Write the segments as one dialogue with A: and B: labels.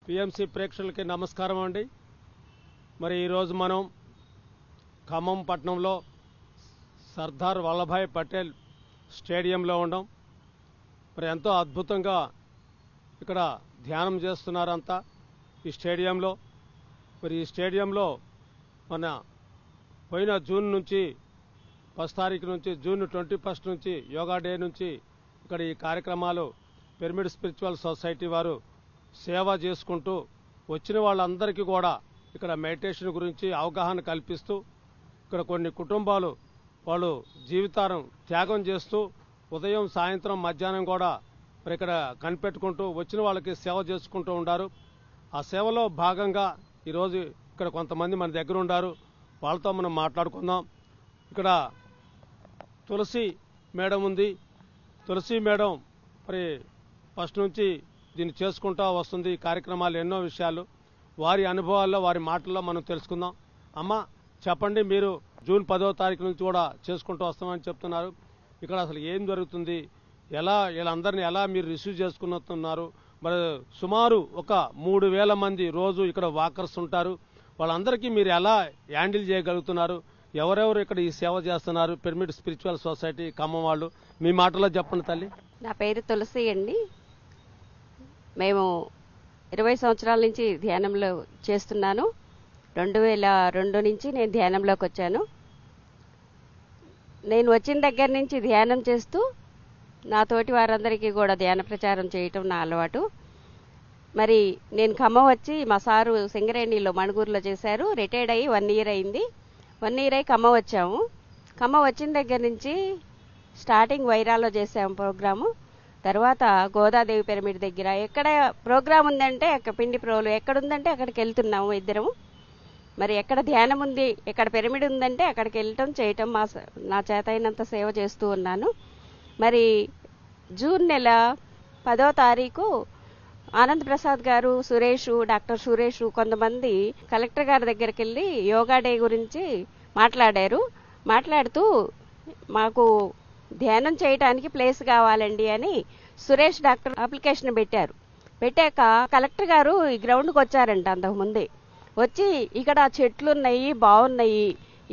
A: PMC ప్రేక్షకులకి నమస్కారం అండి. మరి ఈరోజు మనం ఖమ్మం పట్టణంలో సర్దార్ వల్లభాయ్ పటేల్ స్టేడియంలో ఉన్నాం. మరి ఎంతో అద్భుతంగా ఇక్కడ ధ్యానం చేస్తున్నారంతా ఈ స్టేడియంలో. మరి ఈ స్టేడియంలో మన పోయిన జూన్ నుంచి 1 తారీఖు నుంచి జూన్ 21 నుంచి యోగా డే నుంచి ఇక్కడ ఈ కార్యక్రమాలు పిరమిడ్ స్పిరిచువల్ సొసైటీ వారు సేవ చేసుకుంటూ వచ్చిన వాళ్ళందరికీ కూడా ఇక్కడ మెడిటేషన్ గురించి అవగాహన కల్పిస్తూ ఇక్కడ కొన్ని కుటుంబాలు వాళ్ళు జీవితాలను త్యాగం చేస్తూ ఉదయం సాయంత్రం మధ్యాహ్నం కూడా మరి ఇక్కడ కనిపెట్టుకుంటూ వచ్చిన వాళ్ళకి సేవ చేసుకుంటూ ఉన్నారు. ఆ సేవలో భాగంగా ఈరోజు ఇక్కడ కొంతమంది మన దగ్గర ఉన్నారు. వాళ్ళతో మనం మాట్లాడుకుందాం. ఇక్కడ తులసి మేడం ఉంది. తులసి మేడం మరి ఫస్ట్ నుంచి దీన్ని చేసుకుంటూ వస్తుంది. ఈ కార్యక్రమాలు ఎన్నో విషయాలు వారి అనుభవాల్లో వారి మాటల్లో మనం తెలుసుకుందాం. అమ్మ చెప్పండి, మీరు జూన్ 10వ తారీఖు నుంచి కూడా చేసుకుంటూ వస్తామని చెప్తున్నారు. ఇక్కడ అసలు ఏం జరుగుతుంది, ఎలా వీళ్ళందరినీ ఎలా మీరు రిసీవ్ చేసుకున్నారు? మరి సుమారు ఒక 3000 మంది రోజు ఇక్కడ వాకర్స్ ఉంటారు. వాళ్ళందరికీ మీరు ఎలా హ్యాండిల్ చేయగలుగుతున్నారు? ఎవరెవరు ఇక్కడ ఈ సేవ చేస్తున్నారు? పిరమిడ్ స్పిరిచువల్ సొసైటీ ఖమ్మం వాళ్ళు మీ మాటలో చెప్పండి తల్లి.
B: నా పేరు తులసి అండి. మేము 20 సంవత్సరాల నుంచి ధ్యానంలో చేస్తున్నాను. 2002 నుంచి నేను ధ్యానంలోకి వచ్చాను. నేను వచ్చిన దగ్గర నుంచి ధ్యానం చేస్తూ నా తోటి వారందరికీ కూడా ధ్యాన ప్రచారం చేయటం నా అలవాటు. మరి నేను ఖమ్మం వచ్చి మా సారు సింగరేణిలో మణుగూరులో చేశారు. రిటైర్డ్ అయ్యి 1 ఇయర్ అయింది. 1 ఇయర్ అయ్యి ఖమ్మం వచ్చాము. ఖమ్మం వచ్చిన దగ్గర నుంచి స్టార్టింగ్ వైరాలో చేసాము ప్రోగ్రాము. తర్వాత గోదాదేవి పిరమిడ్ దగ్గర ఎక్కడ ప్రోగ్రాం ఉందంటే పిండి ప్రోలు ఎక్కడుందంటే అక్కడికి వెళ్తున్నాము ఇద్దరము. మరి ఎక్కడ ధ్యానం ఉంది, ఎక్కడ పిరమిడ్ ఉందంటే అక్కడికి వెళ్ళటం చేయటం నా చేత అయినంత సేవ చేస్తూ ఉన్నాను. మరి జూన్ నెల 10వ తారీఖు ఆనంద్ ప్రసాద్ గారు, డాక్టర్ సురేష్ కొంతమంది కలెక్టర్ గారి దగ్గరికి వెళ్ళి యోగా డే గురించి మాట్లాడుతూ మాకు ధ్యానం చేయడానికి ప్లేస్ కావాలండి అని సురేష్ డాక్టర్ అప్లికేషన్ పెట్టాక కలెక్టర్ గారు ఈ గ్రౌండ్కి వచ్చారంట. అంతకుముందే వచ్చి ఇక్కడ చెట్లున్నాయి, బాగున్నాయి,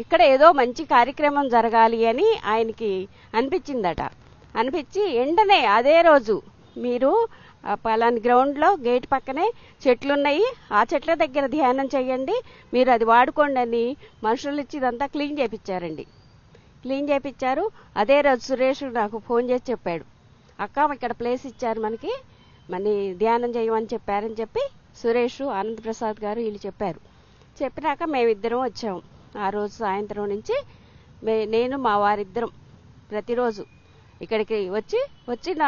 B: ఇక్కడ ఏదో మంచి కార్యక్రమం జరగాలి అని ఆయనకి అనిపించి వెంటనే అదే రోజు మీరు పలాని గ్రౌండ్లో గేట్ పక్కనే చెట్లున్నాయి, ఆ చెట్ల దగ్గర ధ్యానం చేయండి, మీరు అది వాడుకోండి అని మనుషులు ఇచ్చి ఇదంతా క్లీన్ చేయించారు. అదే రోజు సురేష్ నాకు ఫోన్ చేసి చెప్పాడు, అక్క ఇక్కడ ప్లేస్ ఇచ్చారు మనకి, మళ్ళీ ధ్యానం చేయమని చెప్పారని చెప్పి సురేష్, ఆనంద్ ప్రసాద్ గారు వీళ్ళు చెప్పినాక మేమిద్దరం వచ్చాము. ఆ రోజు సాయంత్రం నుంచి నేను మా వారిద్దరం ప్రతిరోజు ఇక్కడికి వచ్చిన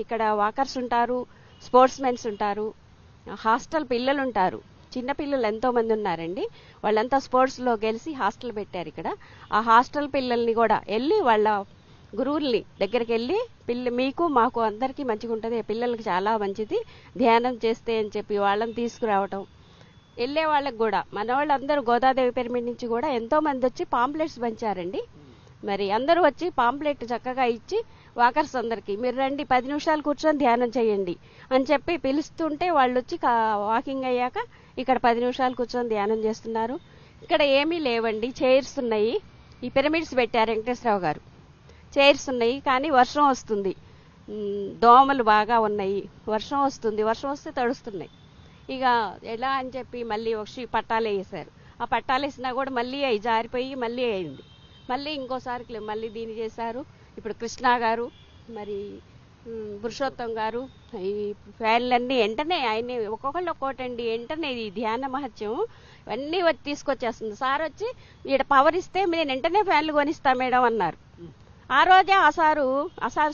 B: ఇక్కడ వాకర్స్ ఉంటారు, స్పోర్ట్స్ మెన్స్ ఉంటారు, హాస్టల్ పిల్లలు ఉంటారు. చిన్నపిల్లలు ఎంతో మంది ఉన్నారండి. వాళ్ళంతా స్పోర్ట్స్లో గెలిచి హాస్టల్ పెట్టారు ఇక్కడ. ఆ హాస్టల్ పిల్లల్ని కూడా వెళ్ళి వాళ్ళ గురువుల్ని దగ్గరికి వెళ్ళి మీకు మాకు అందరికీ మంచిగా ఉంటుంది, పిల్లలకి చాలా మంచిది ధ్యానం చేస్తే అని చెప్పి వాళ్ళని తీసుకురావటం. వెళ్ళే వాళ్ళకి కూడా మన వాళ్ళందరూ గోదాదేవి పిరమిడ్ నుంచి కూడా ఎంతో మంది వచ్చి పాంప్లెట్స్ పంచారండి. మరి అందరూ వచ్చి పాంప్లెట్ చక్కగా ఇచ్చి వాకర్స్ అందరికీ మీరు రండి 10 నిమిషాలు కూర్చొని ధ్యానం చేయండి అని చెప్పి పిలుస్తుంటే వాళ్ళు వచ్చి వాకింగ్ అయ్యాక ఇక్కడ 10 నిమిషాలు కూర్చొని ధ్యానం చేస్తున్నారు. ఇక్కడ ఏమీ లేవండి, చైర్స్ ఉన్నాయి. ఈ పిరమిడ్స్ పెట్టారు వెంకటేశ్వరరావు గారు. చైర్స్ ఉన్నాయి, కానీ వర్షం వస్తుంది, దోమలు బాగా ఉన్నాయి, వర్షం వస్తే తడుస్తున్నాయి. ఇక ఎలా అని చెప్పి మళ్ళీ ఒక పట్టాలు వేసారు. ఆ పట్టాలు వేసినా కూడా మళ్ళీ అవి జారిపోయి మళ్ళీ అయింది. మళ్ళీ ఇంకోసారి మళ్ళీ దీన్ని చేశారు. ఇప్పుడు కృష్ణ గారు, మరి పురుషోత్తం గారు, ఈ ఫ్యాన్లన్నీ వెంటనే ఆయన ఒక్కొక్కళ్ళు ఒక్కోటండి. వెంటనే ఈ ధ్యాన మహత్యం అన్నీ వచ్చి తీసుకొచ్చేస్తుంది. సార్ వచ్చి ఇక్కడ పవర్ ఇస్తే నేను వెంటనే ఫ్యాన్లు కొనిస్తా మేడం అన్నారు. ఆ రోజే ఆ సారు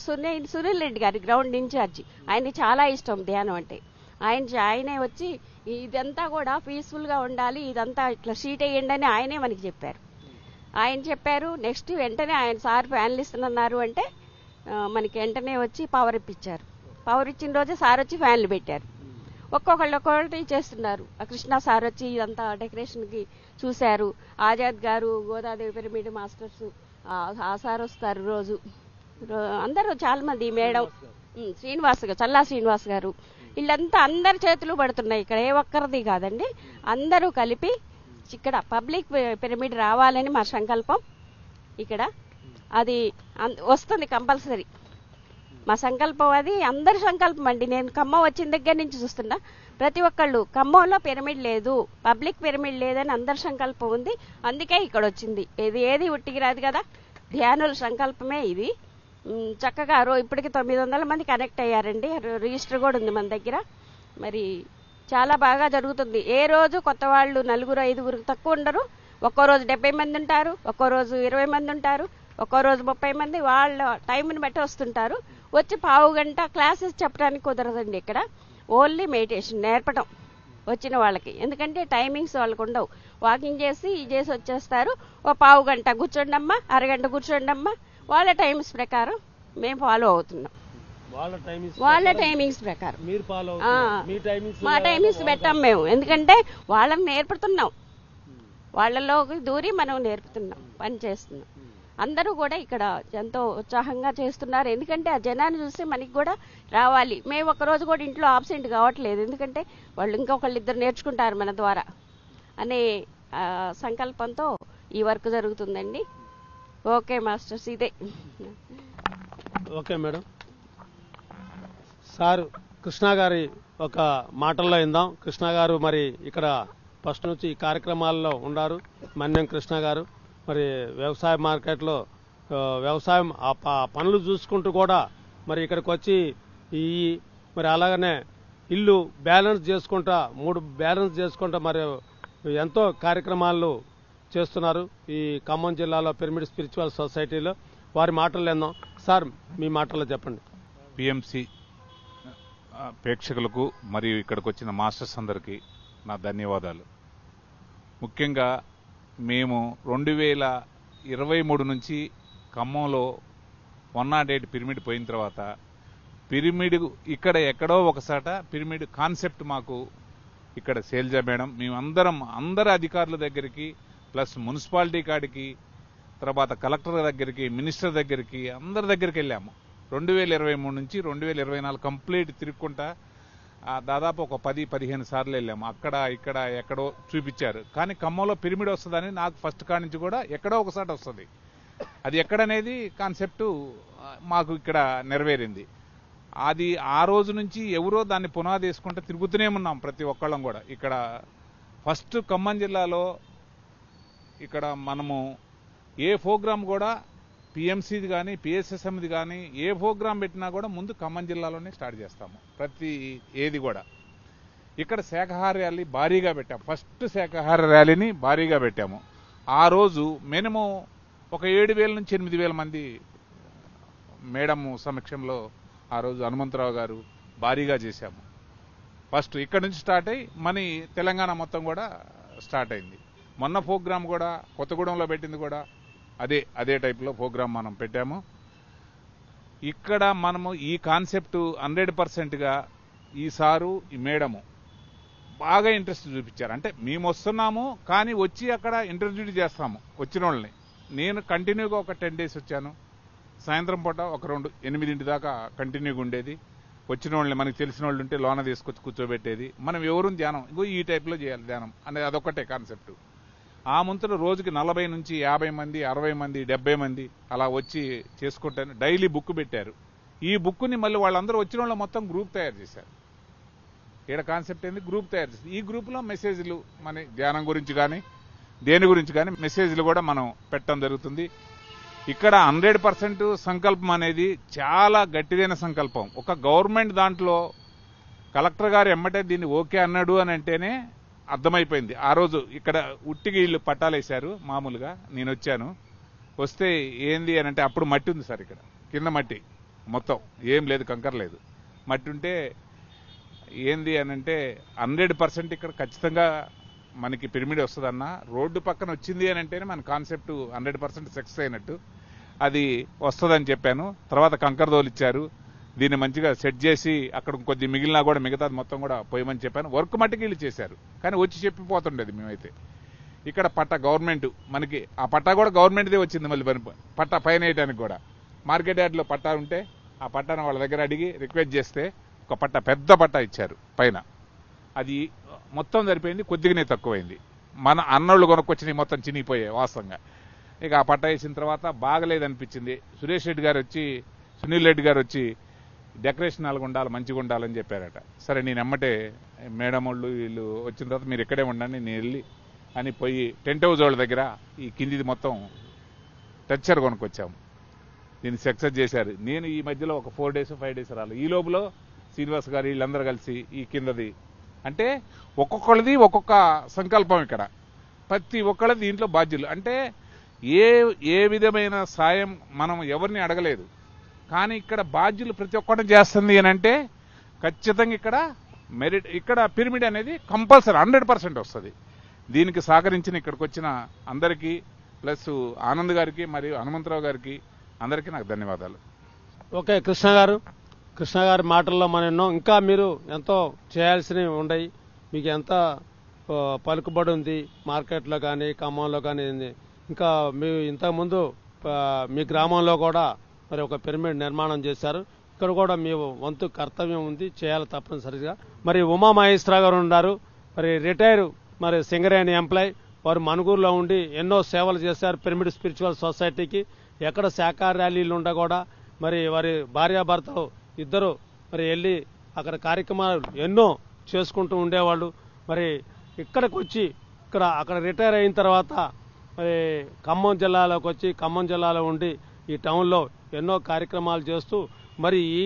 B: సునీల్ రెడ్డి గారి గ్రౌండ్ ఇన్ఛార్జి, ఆయన చాలా ఇష్టం ధ్యానం అంటే. ఆయనే వచ్చి ఇదంతా కూడా పీస్ఫుల్గా ఉండాలి, ఇదంతా ఇట్లా షీట్ వేయండి అని ఆయనే మనకి చెప్పారు. నెక్స్ట్ వెంటనే ఆయన సార్ ఫ్యాన్లు ఇస్తున్నారు అంటే మనకి వెంటనే వచ్చి పవర్ ఇప్పించారు. పవర్ ఇచ్చిన రోజే సార్ వచ్చి ఫ్యాన్లు పెట్టారు. ఒక్కొక్కళ్ళు చేస్తున్నారు. ఆ కృష్ణ సార్ వచ్చి ఇదంతా డెకరేషన్కి చూశారు. ఆజాద్ గారు, గోదాదేవి పిరమిడ్ మాస్టర్స్ ఆ సార్ వస్తారు రోజు. అందరూ చాలా మంది, మేడం శ్రీనివాస్ గారు, చల్లా శ్రీనివాస్ గారు, వీళ్ళంతా అందరి చేతులు పడుతున్నాయి. ఇక్కడ ఏ ఒక్కరిది కాదండి, అందరూ కలిపి ఇక్కడ పబ్లిక్ పిరమిడ్ రావాలని మా సంకల్పం. ఇక్కడ అది వస్తుంది కంపల్సరీ. మా సంకల్పం అది, అందరి సంకల్పం అండి. నేను ఖమ్మం వచ్చిన దగ్గర నుంచి చూస్తున్నా, ప్రతి ఒక్కళ్ళు ఖమ్మంలో పిరమిడ్ లేదు, పబ్లిక్ పిరమిడ్ లేదని అందరి సంకల్పం ఉంది. అందుకే ఇక్కడ వచ్చింది. ఏది ఉట్టికి రాదు కదా, ధ్యానుల సంకల్పమే ఇది. చక్కగా ఇప్పటికి 900 మంది కనెక్ట్ అయ్యారండి. రిజిస్టర్ కూడా ఉంది మన దగ్గర. మరి చాలా బాగా జరుగుతుంది. ఏ రోజు కొత్త వాళ్ళు 4, 5 తక్కువ ఉండరు. ఒక్కో రోజు 70 మంది ఉంటారు, ఒక్కో రోజు 20 మంది ఉంటారు, ఒక్కో రోజు 30 మంది. వాళ్ళ టైంని బట్టి వస్తుంటారు. వచ్చి పావు గంట క్లాసెస్ చెప్పడానికి కుదరదండి. ఇక్కడ ఓన్లీ మెడిటేషన్ నేర్పడం వచ్చిన వాళ్ళకి. ఎందుకంటే టైమింగ్స్ వాళ్ళకు ఉండవు. వాకింగ్ చేసి వచ్చేస్తారు. ఓ పావు గంట కూర్చోండమ్మా, అరగంట కూర్చోండమ్మా, వాళ్ళ టైమ్స్ ప్రకారం మేము ఫాలో అవుతున్నాం. వాళ్ళ టైమింగ్స్ ప్రకారం మా టైమింగ్స్ పెట్టాం మేము. ఎందుకంటే వాళ్ళని నేర్పుతున్నాం, వాళ్ళలోకి దూరి మనం నేర్పుతున్నాం, పని చేస్తున్నాం. అందరూ కూడా ఇక్కడ ఎంతో ఉత్సాహంగా చేస్తున్నారు. ఎందుకంటే ఆ జనాన్ని చూస్తే మనకి కూడా రావాలి. మేము ఒకరోజు కూడా ఇంట్లో ఆబ్సెంట్ కావట్లేదు. ఎందుకంటే వాళ్ళు ఇంకొకళ్ళు ఇద్దరు నేర్చుకుంటారు మన ద్వారా అనే సంకల్పంతో ఈ వర్క్ జరుగుతుందండి. ఓకే మాస్టర్స్, ఇదే.
A: Okay madam. సార్ కృష్ణ గారి ఒక మాటల్లో విందాం. కృష్ణ గారు మరి ఇక్కడ ఫస్ట్ నుంచి ఈ కార్యక్రమాల్లో ఉన్నారు. మన్యం కృష్ణ గారు మరి వ్యవసాయ మార్కెట్లో వ్యవసాయం పనులు చూసుకుంటూ కూడా మరి ఇక్కడికి వచ్చి మరి అలాగనే ఇల్లు బ్యాలెన్స్ చేసుకుంటా 3 బ్యాలెన్స్ చేసుకుంటా మరి ఎంతో కార్యక్రమాలు చేస్తున్నారు ఈ ఖమ్మం జిల్లాలో పిరమిడ్ స్పిరిచువల్ సొసైటీలో. వారి మాటలు విందాం. సార్ మీ మాటల్లో చెప్పండి.
C: పిఎంసి ప్రేక్షకులకు మరియు ఇక్కడికి వచ్చిన మాస్టర్స్ అందరికీ నా ధన్యవాదాలు. ముఖ్యంగా మేము 2023 నుంచి ఖమ్మంలో 108 పిరమిడ్ పోయిన తర్వాత పిరమిడ్ ఇక్కడ ఎక్కడో ఒకసాట పిరమిడ్ కాన్సెప్ట్ మాకు ఇక్కడ శైలజ మేడం, అందరి అధికారుల దగ్గరికి, ప్లస్ మున్సిపాలిటీ కాడికి, తర్వాత కలెక్టర్ దగ్గరికి, మినిస్టర్ దగ్గరికి, అందరి దగ్గరికి వెళ్ళాము. 2023 నుంచి 2024 కంప్లీట్ తిరుగుకుంటా దాదాపు ఒక 10-15 సార్లు వెళ్ళాము. అక్కడ ఇక్కడ ఎక్కడో చూపించారు. కానీ ఖమ్మంలో పిరమిడ్ వస్తుందని నాకు ఫస్ట్ కాడి నుంచి కూడా ఎక్కడో ఒకసారి వస్తుంది. అది ఎక్కడనేది కాన్సెప్టు మాకు ఇక్కడ నెరవేరింది. అది ఆ రోజు నుంచి ఎవరో దాన్ని పునాది వేసుకుంటే తిరుగుతూనే ఉన్నాం ప్రతి ఒక్కళ్ళం కూడా. ఇక్కడ ఫస్ట్ ఖమ్మం జిల్లాలో ఇక్కడ మనము ఏ ప్రోగ్రాం కూడా పిఎంసీది కానీ పిఎస్ఎస్ఎంది కానీ ఏ ప్రోగ్రాం పెట్టినా కూడా ముందు ఖమ్మం జిల్లాలోనే స్టార్ట్ చేస్తాము. ప్రతి ఏది కూడా ఇక్కడ శాఖాహార ర్యాలీ భారీగా పెట్టాము. ఫస్ట్ శాఖాహార ర్యాలీని భారీగా పెట్టాము. ఆ రోజు మినిమం ఒక 7,000 నుంచి 8,000 మంది మేడం సమక్షంలో ఆ రోజు హనుమంతరావు గారు భారీగా చేశాము. ఫస్ట్ ఇక్కడ నుంచి స్టార్ట్ అయ్యి మన తెలంగాణ మొత్తం కూడా స్టార్ట్ అయింది. మొన్న ప్రోగ్రాం కూడా కొత్తగూడెంలో పెట్టింది కూడా అదే టైప్లో ప్రోగ్రాం మనం పెట్టాము. ఇక్కడ మనము ఈ కాన్సెప్ట్ 100%గా ఈ సారు ఈ మేడము బాగా ఇంట్రెస్ట్ చూపించారు. అంటే మేము వస్తున్నాము కానీ వచ్చి అక్కడ ఇంటర్వ్యూ చేస్తాము వచ్చిన వాళ్ళని. నేను కంటిన్యూగా ఒక 10 days వచ్చాను. సాయంత్రం పూట ఒక 8 దాకా కంటిన్యూగా ఉండేది. వచ్చిన వాళ్ళని మనకి తెలిసిన వాళ్ళు ఉంటే లోన తీసుకొచ్చి కూర్చోబెట్టేది. మనం ఎవరు ధ్యానం ఈ టైప్లో చేయాలి ధ్యానం అనేది అదొక్కటే కాన్సెప్ట్. ఆ ముంతలో రోజుకి 40 నుంచి 50 మంది, 60 మంది, 70 మంది అలా వచ్చి చేసుకుంటాను. డైలీ బుక్ పెట్టారు. ఈ బుక్ని మళ్ళీ వాళ్ళందరూ వచ్చిన వాళ్ళు మొత్తం గ్రూప్ తయారు చేశారు. ఇక్కడ కాన్సెప్ట్ ఏంది, గ్రూప్ తయారు చేసి ఈ గ్రూప్లో మెసేజ్లు మన ధ్యానం గురించి కానీ దేని గురించి కానీ మెసేజ్లు కూడా మనం పెట్టడం జరుగుతుంది. ఇక్కడ 100% సంకల్పం అనేది చాలా గట్టిదైన సంకల్పం. ఒక గవర్నమెంట్ దాంట్లో కలెక్టర్ గారు ఎమ్మటే దీన్ని ఓకే అన్నాడు అని అంటేనే అర్థమైపోయింది. ఆ రోజు ఇక్కడ ఉట్టికి వీళ్ళు పట్టాలేశారు. మామూలుగా నేను వచ్చాను. వస్తే ఏంది అని అంటే అప్పుడు మట్టి ఉంది సార్, ఇక్కడ కింద మట్టి మొత్తం ఏం లేదు, కంకర లేదు, మట్టి ఉంటే ఏంది అని అంటే 100% ఇక్కడ ఖచ్చితంగా మనకి పిరమిడ్ వస్తుందన్న రోడ్డు పక్కన వచ్చింది అని అంటేనే మన కాన్సెప్ట్ 100% సక్సెస్ అయినట్టు. అది వస్తుందని చెప్పాను. తర్వాత కంకర తోలిచ్చారు. దీన్ని మంచిగా సెట్ చేసి అక్కడ కొద్ది మిగిలినా కూడా మిగతాది మొత్తం కూడా పోయమని చెప్పాను. వర్క్ మట్టికి వీళ్ళు చేశారు. కానీ వచ్చి చెప్పిపోతుండేది మేమైతే. ఇక్కడ పట్టా గవర్నమెంట్ మనకి ఆ పట్టా కూడా గవర్నమెంట్దే వచ్చింది. మళ్ళీ పట్టా పైన వేయడానికి కూడా మార్కెట్ యార్డ్లో పట్టా ఉంటే ఆ పట్టాను వాళ్ళ దగ్గర అడిగి రిక్వెస్ట్ చేస్తే ఒక పట్ట పెద్ద పట్ట ఇచ్చారు పైన. అది మొత్తం సరిపోయింది, కొద్దిగానే తక్కువైంది. మన అన్నోళ్ళు కొనుక్కొచ్చినవి మొత్తం చినిగిపోయాయి వాస్తవంగా. ఇక ఆ పట్ట వేసిన తర్వాత బాగలేదనిపించింది. సురేష్ రెడ్డి గారు వచ్చి, సునీల్ రెడ్డి గారు వచ్చి డెకరేషన్ అలాగ ఉండాలి, మంచిగా ఉండాలని చెప్పారట. సరే నేను ఎమ్మటే మేడం వాళ్ళు వీళ్ళు వచ్చిన తర్వాత మీరు ఇక్కడే ఉండండి, నేను వెళ్ళి అని పోయి టెంట్ హౌస్ వాళ్ళ దగ్గర ఈ కిందిది మొత్తం టెక్చర్ కొనుక్కొచ్చాము. దీన్ని సక్సెస్ చేశారు. నేను ఈ మధ్యలో ఒక 4 days 5 days రాలేదు. ఈ లోపల శ్రీనివాస్ గారు వీళ్ళందరూ కలిసి ఈ కిందది అంటే ఒక్కొక్కళ్ళది ఒక్కొక్క సంకల్పం. ఇక్కడ ప్రతి ఒక్కళ్ళది దీంట్లో బాధ్యులు. అంటే ఏ విధమైన సాయం మనం ఎవరిని అడగలేదు, కానీ ఇక్కడ బాధ్యులు ప్రతి ఒక్కటి చేస్తుంది అని అంటే ఖచ్చితంగా ఇక్కడ మెరిట్, ఇక్కడ పిరమిడ్ అనేది కంపల్సరీ 100% వస్తుంది. దీనికి సహకరించిన ఇక్కడికి వచ్చిన అందరికీ ప్లస్ ఆనంద్ గారికి మరియు హనుమంతరావు గారికి అందరికీ నాకు ధన్యవాదాలు.
A: ఓకే కృష్ణ గారి మాటల్లో మనం ఇంకా మీరు ఎంతో చేయాల్సినవి ఉన్నాయి. మీకు ఎంత పలుకుబడి ఉంది మార్కెట్లో కానీ ఖమ్మంలో కానీ. ఇంకా మీ ఇంతకుముందు మీ గ్రామంలో కూడా మరి ఒక పిరమిడ్ నిర్మాణం చేశారు. ఇక్కడ కూడా మీ వంతు కర్తవ్యం ఉంది, చేయాలి తప్పనిసరిగా. మరి ఉమామహేశ్వరరావు గారు ఉన్నారు, మరి రిటైర్ మరి సింగరేణి ఎంప్లాయ్. వారు మనుగూరులో ఉండి ఎన్నో సేవలు చేశారు పిరమిడ్ స్పిరిచువల్ సొసైటీకి. ఎక్కడ శాఖా ర్యాలీలు ఉండ కూడా మరి వారి భార్యాభర్తలు ఇద్దరు మరి వెళ్ళి అక్కడ కార్యక్రమాలు ఎన్నో చేసుకుంటూ ఉండేవాళ్ళు. మరి ఇక్కడికి వచ్చి అక్కడ రిటైర్ అయిన తర్వాత మరి ఖమ్మం జిల్లాలోకి వచ్చి ఖమ్మం జిల్లాలో ఉండి ఈ టౌన్లో ఎన్నో కార్యక్రమాలు చేస్తూ మరి ఈ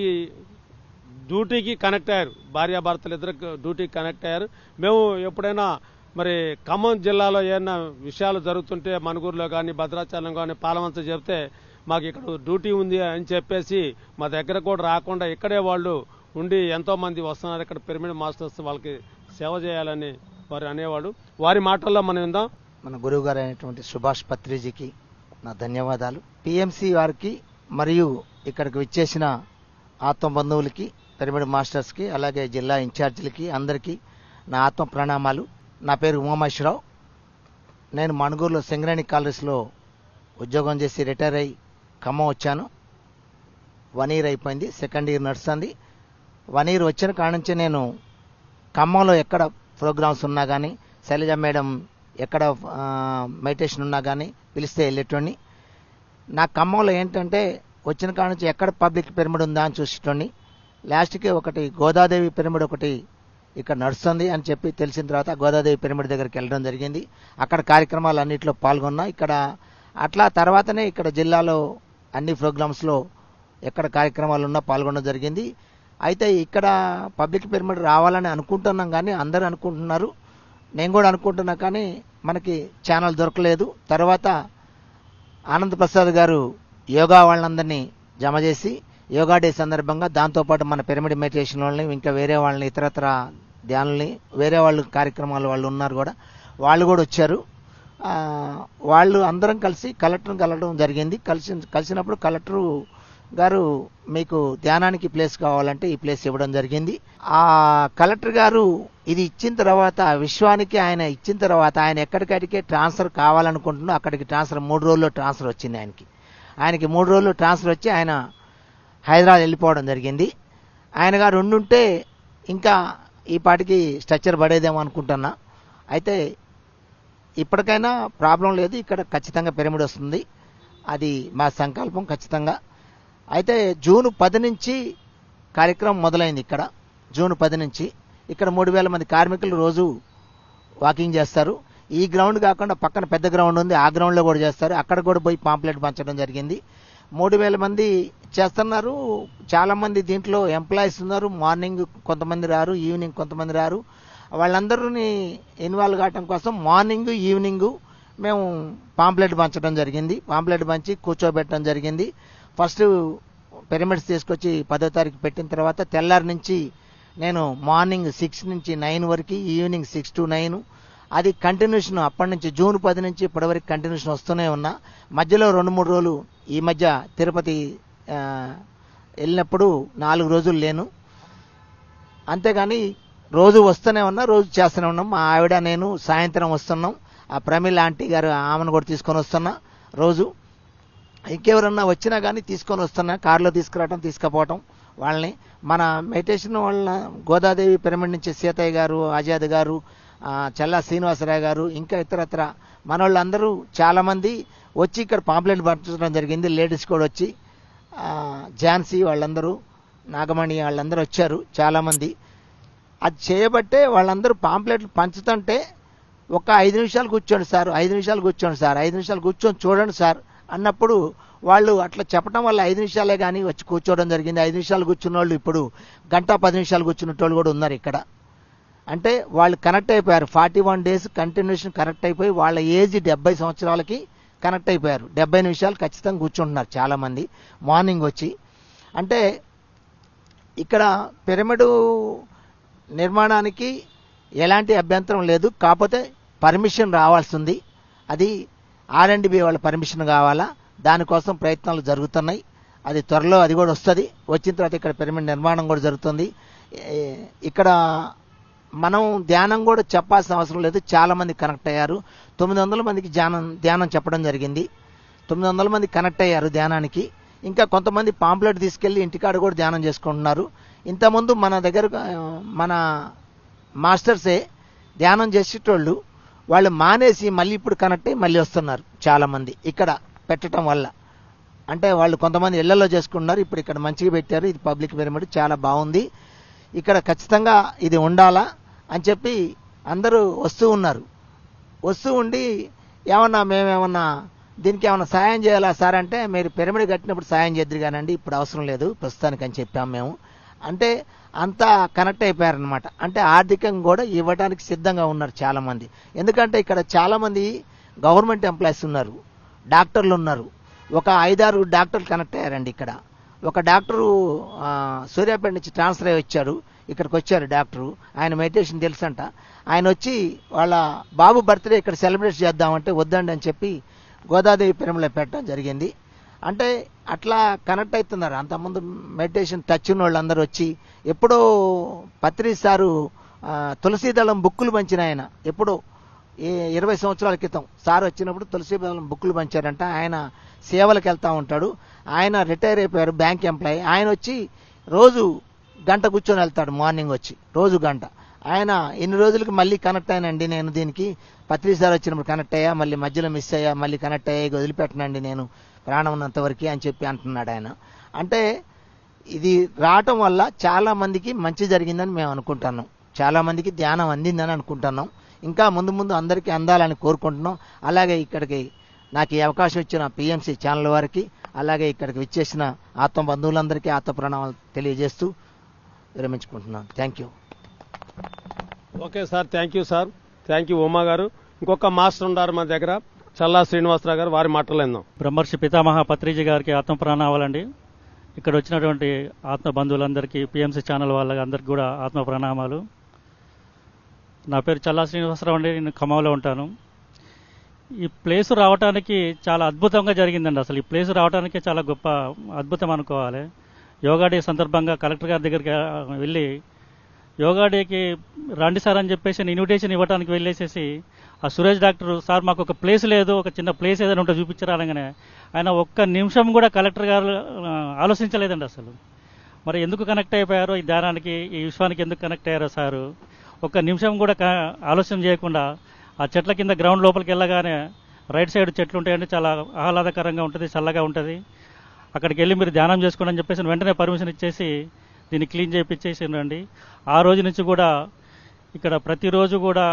A: డ్యూటీకి కనెక్ట్ అయ్యారు. భార్యాభర్తలు ఇద్దరు డ్యూటీకి కనెక్ట్ అయ్యారు. మేము ఎప్పుడైనా మరి ఖమ్మం జిల్లాలో ఏమైనా విషయాలు జరుగుతుంటే మనుగూరులో కానీ భద్రాచలం కానీ పాలవంచ చెప్తే మాకు ఇక్కడ డ్యూటీ ఉంది అని చెప్పేసి మా దగ్గర కూడా రాకుండా ఇక్కడే వాళ్ళు ఉండి ఎంతో మంది వస్తున్నారు ఇక్కడ పిరమిడ్ మాస్టర్స్, వాళ్ళకి సేవ చేయాలని వారు అనేవాడు. వారి మాటల్లో మనం విందాం.
D: మన గురువు గారు అయినటువంటి సుభాష్ పత్రిజీకి నా ధన్యవాదాలు. పిఎంసి వారికి మరియు ఇక్కడికి విచ్చేసిన ఆత్మ బంధువులకి, పిరమిడ్ మాస్టర్స్కి, అలాగే జిల్లా ఇన్ఛార్జీలకి అందరికీ నా ఆత్మ ప్రణామాలు. నా పేరు ఉమామహేశ్వరరావు. నేను మణుగూరులో సింగరేణి కాలేజ్లో ఉద్యోగం చేసి రిటైర్ అయ్యి ఖమ్మం వచ్చాను. 1 year అయిపోయింది, 2nd year నడుస్తుంది. 1 year వచ్చిన కాడ నుంచి నేను ఖమ్మంలో ఎక్కడ ప్రోగ్రామ్స్ ఉన్నా కానీ, శైలజ మేడం ఎక్కడ మెడిటేషన్ ఉన్నా కానీ పిలిస్తే వెళ్ళేటోడిని. నా ఖమ్మంలో ఏంటంటే వచ్చిన కాడ నుంచి ఎక్కడ పబ్లిక్ పిరమిడ్ ఉందా అని చూసేటోడిని. లాస్ట్కి ఒకటి గోదాదేవి పిరమిడ్ ఒకటి ఇక్కడ నడుస్తుంది అని చెప్పి తెలిసిన తర్వాత గోదాదేవి పిరమిడ్ దగ్గరికి వెళ్ళడం జరిగింది. అక్కడ కార్యక్రమాలు అన్నింటిలో పాల్గొన్నా. ఇక్కడ అట్లా తర్వాతనే ఇక్కడ జిల్లాలో అన్ని ప్రోగ్రామ్స్లో ఎక్కడ కార్యక్రమాలు ఉన్నా పాల్గొనడం జరిగింది. అయితే ఇక్కడ పబ్లిక్ పిరమిడ్ రావాలని అనుకుంటున్నాం కానీ అందరూ అనుకుంటున్నారు, నేను కూడా అనుకుంటున్నా, కానీ మనకి ఛానల్ దొరకలేదు. తర్వాత ఆనంద్ ప్రసాద్ గారు యోగా వాళ్ళందరినీ జమ చేసి యోగా డే సందర్భంగా దాంతోపాటు మన పిరమిడ్ మెడిటేషన్ వాళ్ళని, ఇంకా వేరే వాళ్ళని, ఇతరత్ర ధ్యానుల్ని, వేరే వాళ్ళు కార్యక్రమాలు వాళ్ళు ఉన్నారు కూడా, వాళ్ళు కూడా వచ్చారు. వాళ్ళు అందరం కలిసి కలెక్టర్ని కలవడం జరిగింది. కలిసినప్పుడు కలెక్టరు గారు మీకు ధ్యానానికి ప్లేస్ కావాలంటే ఈ ప్లేస్ ఇవ్వడం జరిగింది. ఆ కలెక్టర్ గారు ఇది ఇచ్చిన తర్వాత, విశ్వానికి ఆయన ఇచ్చిన తర్వాత, ఆయన ఎక్కడికడికే ట్రాన్స్ఫర్ కావాలనుకుంటున్నా అక్కడికి ట్రాన్స్ఫర్ 3 రోజుల్లో ట్రాన్స్ఫర్ వచ్చింది. ఆయనకి 3 రోజుల్లో ట్రాన్స్ఫర్ వచ్చి ఆయన హైదరాబాద్ వెళ్ళిపోవడం జరిగింది. ఆయన గారు ఉండుంటే ఇంకా ఈ పాటికి స్ట్రక్చర్ పడేదేమో అనుకుంటున్నా. అయితే ఇప్పటికైనా ప్రాబ్లం లేదు, ఇక్కడ ఖచ్చితంగా పిరమిడ్ వస్తుంది, అది మా సంకల్పం ఖచ్చితంగా. అయితే జూన్ 10 నుంచి కార్యక్రమం మొదలైంది. ఇక్కడ జూన్ 10 నుంచి ఇక్కడ 3000 మంది కార్మికులు రోజు వాకింగ్ చేస్తారు. ఈ గ్రౌండ్ కాకుండా పక్కన పెద్ద గ్రౌండ్ ఉంది, ఆ గ్రౌండ్లో కూడా చేస్తారు. అక్కడ కూడా పోయి పాంప్లెట్ పంచడం జరిగింది. 3000 మంది చేస్తున్నారు. చాలా మంది దీంట్లో ఎంప్లాయీస్ ఉన్నారు. మార్నింగ్ కొంతమంది రారు, ఈవినింగ్ కొంతమంది రారు. వాళ్ళందరినీ ఇన్వాల్వ్ కావడం కోసం మార్నింగ్ ఈవినింగ్ మేము పాంప్లెట్ పంచడం జరిగింది. పాంప్లెట్ పంచి కూర్చోబెట్టడం జరిగింది. ఫస్ట్ పిరమిడ్స్ తీసుకొచ్చి 10వ తారీఖు పెట్టిన తర్వాత తెల్లారి నుంచి నేను మార్నింగ్ 6 నుంచి 9 వరకు, ఈవినింగ్ 6 to 9, అది కంటిన్యూషన్. అప్పటి నుంచి జూన్ 10 నుంచి ఇప్పటి వరకు కంటిన్యూషన్ వస్తూనే ఉన్నా. మధ్యలో 2-3 రోజులు ఈ మధ్య తిరుపతి వెళ్ళినప్పుడు 4 రోజులు లేను. అంతేగాని రోజు వస్తూనే ఉన్నా, రోజు చేస్తూనే ఉన్నాం. మా ఆవిడ నేను సాయంత్రం వస్తున్నాం. ఆ ప్రమిళ ఆంటీ గారు ఆమెను కూడా తీసుకొని వస్తున్నా రోజు. ఇంకెవరన్నా వచ్చినా కానీ తీసుకొని వస్తున్నా, కారులో తీసుకురావటం తీసుకుపోవటం వాళ్ళని. మన మెడిటేషన్ వాళ్ళ గోదాదేవి పిరమిడ్ నుంచి సీతయ్య గారు, ఆజాద్ గారు, చల్లా శ్రీనివాసరావు గారు, ఇంకా ఇతరత్ర మన వాళ్ళందరూ చాలామంది వచ్చి ఇక్కడ పాంప్లెట్ పంచడం జరిగింది. లేడీస్ కూడా వచ్చి ఝాన్సీ వాళ్ళందరూ, నాగమణి వాళ్ళందరూ వచ్చారు చాలామంది. అది చేయబట్టే వాళ్ళందరూ పాంప్లెట్లు పంచుతుంటే ఒక 5 నిమిషాలు కూర్చోండి సార్, 5 నిమిషాలు కూర్చోండి సార్, 5 నిమిషాలు కూర్చొని చూడండి సార్ అన్నప్పుడు వాళ్ళు అట్లా చెప్పడం వల్ల 5 నిమిషాలే కానీ వచ్చి కూర్చోవడం జరిగింది. 5 నిమిషాలు కూర్చున్న వాళ్ళు ఇప్పుడు 1 గంట 10 నిమిషాలు కూర్చున్నట్టు కూడా ఉన్నారు ఇక్కడ. అంటే వాళ్ళు కనెక్ట్ అయిపోయారు. 41 డేస్ కంటిన్యూషన్ కనెక్ట్ అయిపోయి వాళ్ళ ఏజ్ 70 సంవత్సరాలకి కనెక్ట్ అయిపోయారు. 70 నిమిషాలు ఖచ్చితంగా కూర్చుంటున్నారు చాలామంది మార్నింగ్ వచ్చి. అంటే ఇక్కడ పిరమిడ్ నిర్మాణానికి ఎలాంటి అభ్యంతరం లేదు, కాకపోతే పర్మిషన్ రావాల్సింది. అది R&B వాళ్ళ పర్మిషన్ కావాలా, దానికోసం ప్రయత్నాలు జరుగుతున్నాయి. అది త్వరలో అది కూడా వస్తుంది. వచ్చిన తర్వాత ఇక్కడ పిరమిడ్ నిర్మాణం కూడా జరుగుతుంది. ఇక్కడ మనం ధ్యానం కూడా చెప్పాల్సిన అవసరం లేదు, చాలామంది కనెక్ట్ అయ్యారు. 900 మందికి ధ్యానం చెప్పడం జరిగింది. 900 మంది కనెక్ట్ అయ్యారు ధ్యానానికి. ఇంకా కొంతమంది పాంప్లెట్ తీసుకెళ్లి ఇంటికాడ కూడా ధ్యానం చేసుకుంటున్నారు. ఇంతకుముందు మన దగ్గర మన మాస్టర్సే ధ్యానం చేసేటోళ్ళు, వాళ్ళు మానేసి మళ్ళీ ఇప్పుడు కనెక్ట్ అయ్యి మళ్ళీ వస్తున్నారు చాలామంది ఇక్కడ పెట్టడం వల్ల. అంటే వాళ్ళు కొంతమంది ఇళ్లలో చేసుకుంటున్నారు, ఇప్పుడు ఇక్కడ మంచిగా పెట్టారు. ఇది పబ్లిక్ పిరమిడ్ చాలా బాగుంది, ఇక్కడ ఖచ్చితంగా ఇది ఉండాలా అని చెప్పి అందరూ వస్తూ ఉన్నారు. వస్తూ ఉండి మేమేమన్నా దీనికి ఏమన్నా సాయం చేయాలా సార్ అంటే, మీరు పిరమిడ్ కట్టినప్పుడు సాయం చేద్దరు కానండి, ఇప్పుడు అవసరం లేదు ప్రస్తుతానికి అని చెప్పాము మేము. అంటే అంతా కనెక్ట్ అయిపోయారనమాట. అంటే ఆర్థికంగా కూడా ఇవ్వడానికి సిద్ధంగా ఉన్నారు చాలామంది. ఎందుకంటే ఇక్కడ చాలామంది గవర్నమెంట్ ఎంప్లాయీస్ ఉన్నారు, డాక్టర్లు ఉన్నారు. ఒక 5-6 డాక్టర్లు కనెక్ట్ అయ్యారండి ఇక్కడ. ఒక డాక్టరు సూర్యాపేట నుంచి ట్రాన్స్ఫర్ అయ్యి వచ్చాడు, ఇక్కడికి వచ్చారు డాక్టరు. ఆయన మెడిటేషన్ తెలుసంట. ఆయన వచ్చి వాళ్ళ బాబు బర్త్డే ఇక్కడ సెలబ్రేట్ చేద్దామంటే వద్దండి అని చెప్పి గోదాదేవి పిరమిడ్లో పెట్టడం జరిగింది. అంటే అట్లా కనెక్ట్ అవుతున్నారు. అంతకుముందు మెడిటేషన్ టచ్ ఉన్న వాళ్ళందరూ వచ్చి, ఎప్పుడో పత్రి సారు తులసీదళం బుక్కులు పంచిన ఆయన, ఎప్పుడో 20 సంవత్సరాల క్రితం సార్ వచ్చినప్పుడు తులసీదళం బుక్కులు పంచారంట. ఆయన సేవలకు వెళ్తూ ఉంటాడు. ఆయన రిటైర్ అయిపోయారు, బ్యాంక్ ఎంప్లాయీ. ఆయన వచ్చి రోజు 1 గంట కూర్చొని వెళ్తాడు, మార్నింగ్ వచ్చి రోజు 1 గంట. ఆయన ఇన్ని రోజులకి మళ్ళీ కనెక్ట్ అయ్యానండి నేను, దీనికి పత్రి సార్ వచ్చినప్పుడు కనెక్ట్ అయ్యా, మళ్ళీ మధ్యలో మిస్ అయ్యా, మళ్ళీ కనెక్ట్ అయ్యా, వదిలిపెట్టనండి నేను ప్రాణం ఉన్నంత వరకు అని చెప్పి అంటున్నాడు ఆయన. అంటే ఇది రావటం వల్ల చాలా మందికి మంచి జరిగిందని మేము అనుకుంటున్నాం, చాలా మందికి ధ్యానం అందిందని అనుకుంటున్నాం. ఇంకా ముందు ముందు అందరికీ అందాలని కోరుకుంటున్నాం. అలాగే ఇక్కడికి నాకు ఈ అవకాశం ఇచ్చిన PMC ఛానల్ వారికి, అలాగే ఇక్కడికి విచ్చేసిన ఆత్మ బంధువులందరికీ ఆత్మ ప్రణామాలు తెలియజేస్తూ విరమించుకుంటున్నాను. Thank you.
A: Okay sir, thank you sir, thank you Uma garu. ఇంకొక మాస్టర్ ఉన్నారు మన దగ్గర, చల్లా శ్రీనివాసరావు గారు, వారి మాటలేందాం.
E: బ్రహ్మర్షి పితామహ పత్రిజీ గారికి ఆత్మ ప్రణామాలండి. ఇక్కడ వచ్చినటువంటి ఆత్మ బంధువులందరికీ, PMC ఛానల్ వాళ్ళందరికీ కూడా ఆత్మ ప్రణామాలు. నా పేరు చల్లా శ్రీనివాసరావు అండి, నేను ఖమ్మంలో ఉంటాను. ఈ ప్లేస్ రావడానికి చాలా అద్భుతంగా జరిగిందండి. అసలు ఈ ప్లేస్ రావడానికి చాలా గొప్ప అద్భుతం అనుకోవాలి. యోగా డే సందర్భంగా కలెక్టర్ గారి దగ్గరికి వెళ్ళి యోగా డేకి రండి సార్ అని చెప్పేసి ఇన్విటేషన్ ఇవ్వడానికి వెళ్ళేసేసి, ఆ సురేష్ డాక్టర్ సార్ మాకు ఒక ప్లేస్ లేదు, ఒక చిన్న ప్లేస్ ఏదైనా ఉంటే చూపించరానగానే ఆయన ఒక్క నిమిషం కూడా కలెక్టర్ గారు ఆలోచించలేదండి అసలు. మరి ఎందుకు కనెక్ట్ అయిపోయారో ఈ ధ్యానానికి, ఈ విశ్వానికి ఎందుకు కనెక్ట్ అయ్యారో సారు ఒక్క నిమిషం కూడా ఆలోచన చేయకుండా ఆ చెట్ల కింద గ్రౌండ్ లోపలికి వెళ్ళగానే రైట్ సైడ్ చెట్లు ఉంటాయండి, చాలా ఆహ్లాదకరంగా ఉంటుంది, చల్లగా ఉంటుంది. అక్కడికి వెళ్ళి మీరు ధ్యానం చేసుకోండి అని చెప్పేసి వెంటనే పర్మిషన్ ఇచ్చేసి దీన్ని క్లీన్ చేయించేసిండండి. ఆ రోజు నుంచి కూడా ఇక్కడ ప్రతిరోజు కూడా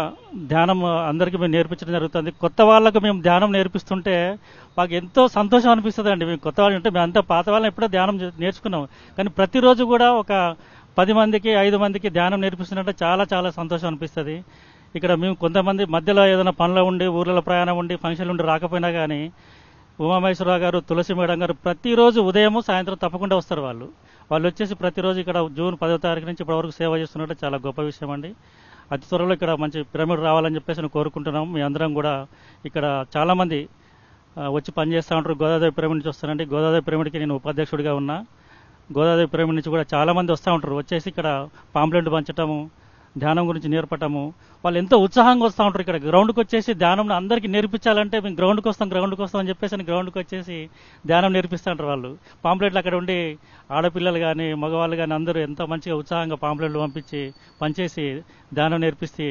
E: ధ్యానం అందరికీ మేము నేర్పించడం జరుగుతుంది. కొత్త వాళ్ళకు మేము ధ్యానం నేర్పిస్తుంటే మాకు ఎంతో సంతోషం అనిపిస్తుంది అండి. మేము కొత్త వాళ్ళు అంటే మేము అంతా పాత వాళ్ళని ఎప్పుడో ధ్యానం నేర్చుకున్నాం, కానీ ప్రతిరోజు కూడా ఒక 10 మందికి 5 మందికి ధ్యానం నేర్పిస్తుంటే చాలా చాలా సంతోషం అనిపిస్తుంది. ఇక్కడ మేము కొంతమంది మధ్యలో ఏదైనా పనులు ఉండి, ఊర్లలో ప్రయాణం ఉండి, ఫంక్షన్లు ఉండి రాకపోయినా కానీ ఉమామహేశ్వరరావు గారు, తులసి మేడం గారు ప్రతిరోజు ఉదయం సాయంత్రం తప్పకుండా వస్తారు. వాళ్ళు వచ్చేసి ప్రతిరోజు ఇక్కడ జూన్ 10వ తారీఖు నుంచి ఇప్పటివరకు సేవ చేస్తున్నట్టు చాలా గొప్ప విషయం అండి. అతి త్వరలో ఇక్కడ మంచి పిరమిడ్ రావాలని చెప్పేసి నేను కోరుకుంటున్నాం. మీ అందరం కూడా ఇక్కడ చాలామంది వచ్చి పనిచేస్తూ ఉంటారు. గోదాదేవి పిరమిడ్ నుంచి వస్తానండి. గోదాదేవి పిరమిడ్కి నేను ఉపాధ్యక్షుడిగా ఉన్నా. గోదాదేవి పిరమిడ్ నుంచి కూడా చాలామంది వస్తూ ఉంటారు. వచ్చేసి ఇక్కడ పాంప్లెంట్ పంచటము, ధ్యానం గురించి నేర్పటము, వాళ్ళు ఎంతో ఉత్సాహంగా వస్తూ ఉంటారు. ఇక్కడ గ్రౌండ్కి వచ్చేసి ధ్యానం అందరికీ నేర్పించాలంటే మేము గ్రౌండ్కి వస్తాం అని చెప్పేసి గ్రౌండ్కి వచ్చేసి ధ్యానం నేర్పిస్తూ ఉంటారు వాళ్ళు. పాంప్లెట్లు అక్కడ ఉండి ఆడపిల్లలు కానీ మగవాళ్ళు కానీ అందరూ ఎంతో మంచిగా ఉత్సాహంగా పాంప్లెట్లు పంపించి పనిచేసి ధ్యానం నేర్పిస్తే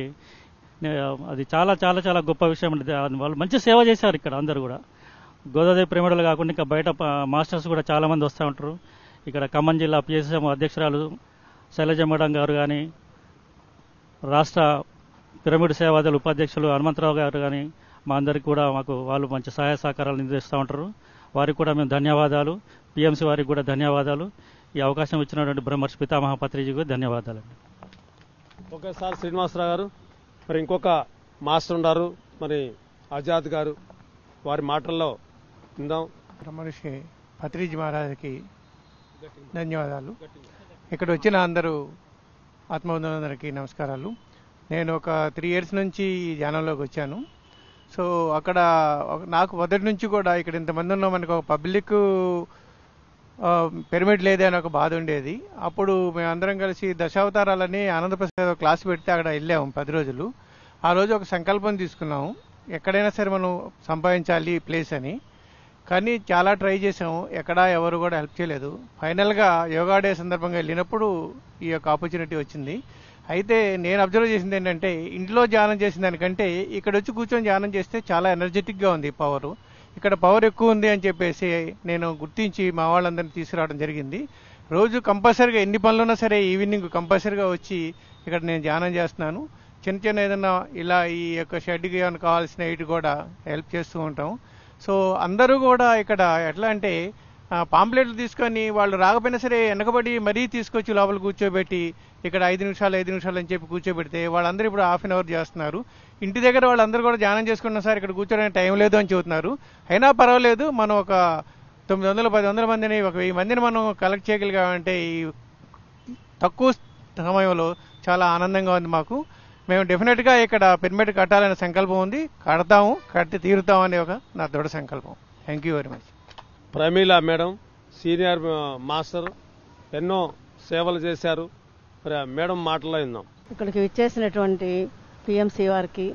E: అది చాలా చాలా చాలా గొప్ప విషయం అండి. వాళ్ళు మంచి సేవ చేశారు ఇక్కడ అందరూ కూడా. గోదాదేవి ప్రేమిడలు కాకుండా ఇంకా బయట మాస్టర్స్ కూడా చాలామంది వస్తూ ఉంటారు. ఇక్కడ ఖమ్మం జిల్లా పిఎస్ఎం అధ్యక్షురాలు శైలజ మేడం గారు కానీ, రాష్ట్ర పిరమిడ్ సేవాదళ ఉపాధ్యక్షులు హనుమంతరావు గారు కానీ మా అందరికి కూడా వాళ్ళు మంచి సహాయ సహకారాలు అందిస్తూ ఉంటారు. వారికి కూడా మేము ధన్యవాదాలు. పిఎంసి వారికి కూడా ధన్యవాదాలు. ఈ అవకాశం ఇచ్చినటువంటి బ్రహ్మర్షి పితామహ పత్రిజీకి ధన్యవాదాలండి.
A: ఓకే సార్ శ్రీనివాసరావు గారు, మరి ఇంకొక మాస్టర్ ఉన్నారు మరి ఆజాద్ గారు, వారి మాటల్లో విందాం.
F: బ్రహ్మర్షి పత్రిజీ మహారాజుకి ధన్యవాదాలు. ఇక్కడ వచ్చిన అందరూ ఆత్మబంధువులందరికీ నమస్కారాలు. నేను ఒక 3 years నుంచి ఈ ధ్యానంలోకి వచ్చాను. సో అక్కడ నాకు మొదటి నుంచి కూడా ఇక్కడ ఇంతమంది ఉన్నాం, మనకు ఒక పబ్లిక్ పిరమిడ్ లేదే అని ఒక బాధ ఉండేది. అప్పుడు మేమందరం కలిసి దశావతారాలని ఆనందప్రసాద్ క్లాస్ పెడితే అక్కడ వెళ్ళాము 10 రోజులు. ఆ రోజు ఒక సంకల్పం తీసుకున్నాము, ఎక్కడైనా సరే మనం సంపాదించాలి ప్లేస్ అని. కానీ చాలా ట్రై చేసాము, ఎక్కడా ఎవరు కూడా హెల్ప్ చేయలేదు. ఫైనల్గా యోగా డే సందర్భంగా వెళ్ళినప్పుడు ఈ యొక్క ఆపర్చునిటీ వచ్చింది. అయితే నేను అబ్జర్వ్ చేసింది ఏంటంటే, ఇంట్లో ధ్యానం చేసిన దానికంటే ఇక్కడ వచ్చి కూర్చొని ధ్యానం చేస్తే చాలా ఎనర్జెటిక్గా ఉంది పవర్. ఇక్కడ పవర్ ఎక్కువ ఉంది అని చెప్పేసి నేను గుర్తించి మా వాళ్ళందరినీ తీసుకురావడం జరిగింది. రోజు కంపల్సరీగా ఎన్ని పనులున్నా సరే ఈవినింగ్ కంపల్సరీగా వచ్చి ఇక్కడ నేను ధ్యానం చేస్తున్నాను. చిన్న చిన్న ఏదన్నా ఇలా ఈ యొక్క షెడ్కి ఏమైనా కావాల్సిన ఇటు కూడా హెల్ప్ చేస్తూ ఉంటాం. సో అందరూ కూడా ఇక్కడ ఎట్లా అంటే పాంప్లెట్లు తీసుకొని వాళ్ళు రాకపోయినా సరే వెనకబడి మరీ తీసుకొచ్చి లోపల కూర్చోబెట్టి ఇక్కడ 5 నిమిషాలు అని చెప్పి కూర్చోబెడితే వాళ్ళందరూ ఇప్పుడు 1/2 hour చేస్తున్నారు. ఇంటి దగ్గర వాళ్ళందరూ కూడా ధ్యానం చేసుకున్నా సార్ ఇక్కడ కూర్చోడానికి టైం లేదు అని చెబుతున్నారు. అయినా పర్వాలేదు, మనం ఒక 900-1000 మందిని, ఒక 1000 మందిని మనం కలెక్ట్ చేయగలిగామంటే ఈ తక్కువ సమయంలో చాలా ఆనందంగా ఉంది మాకు. మేము డెఫినెట్గా ఇక్కడ పిరమిడ్ కట్టాలనే సంకల్పం ఉంది, కట్టి తీరుతాం అనే ఒక నా దృఢ సంకల్పం. Thank you very much.
A: Pramila madam senior master, ఎన్నో సేవలు చేశారు. మరి మేడం మాటల్లో విందాం.
G: ఇక్కడికి విచ్చేసినటువంటి పిఎంసి వారికి,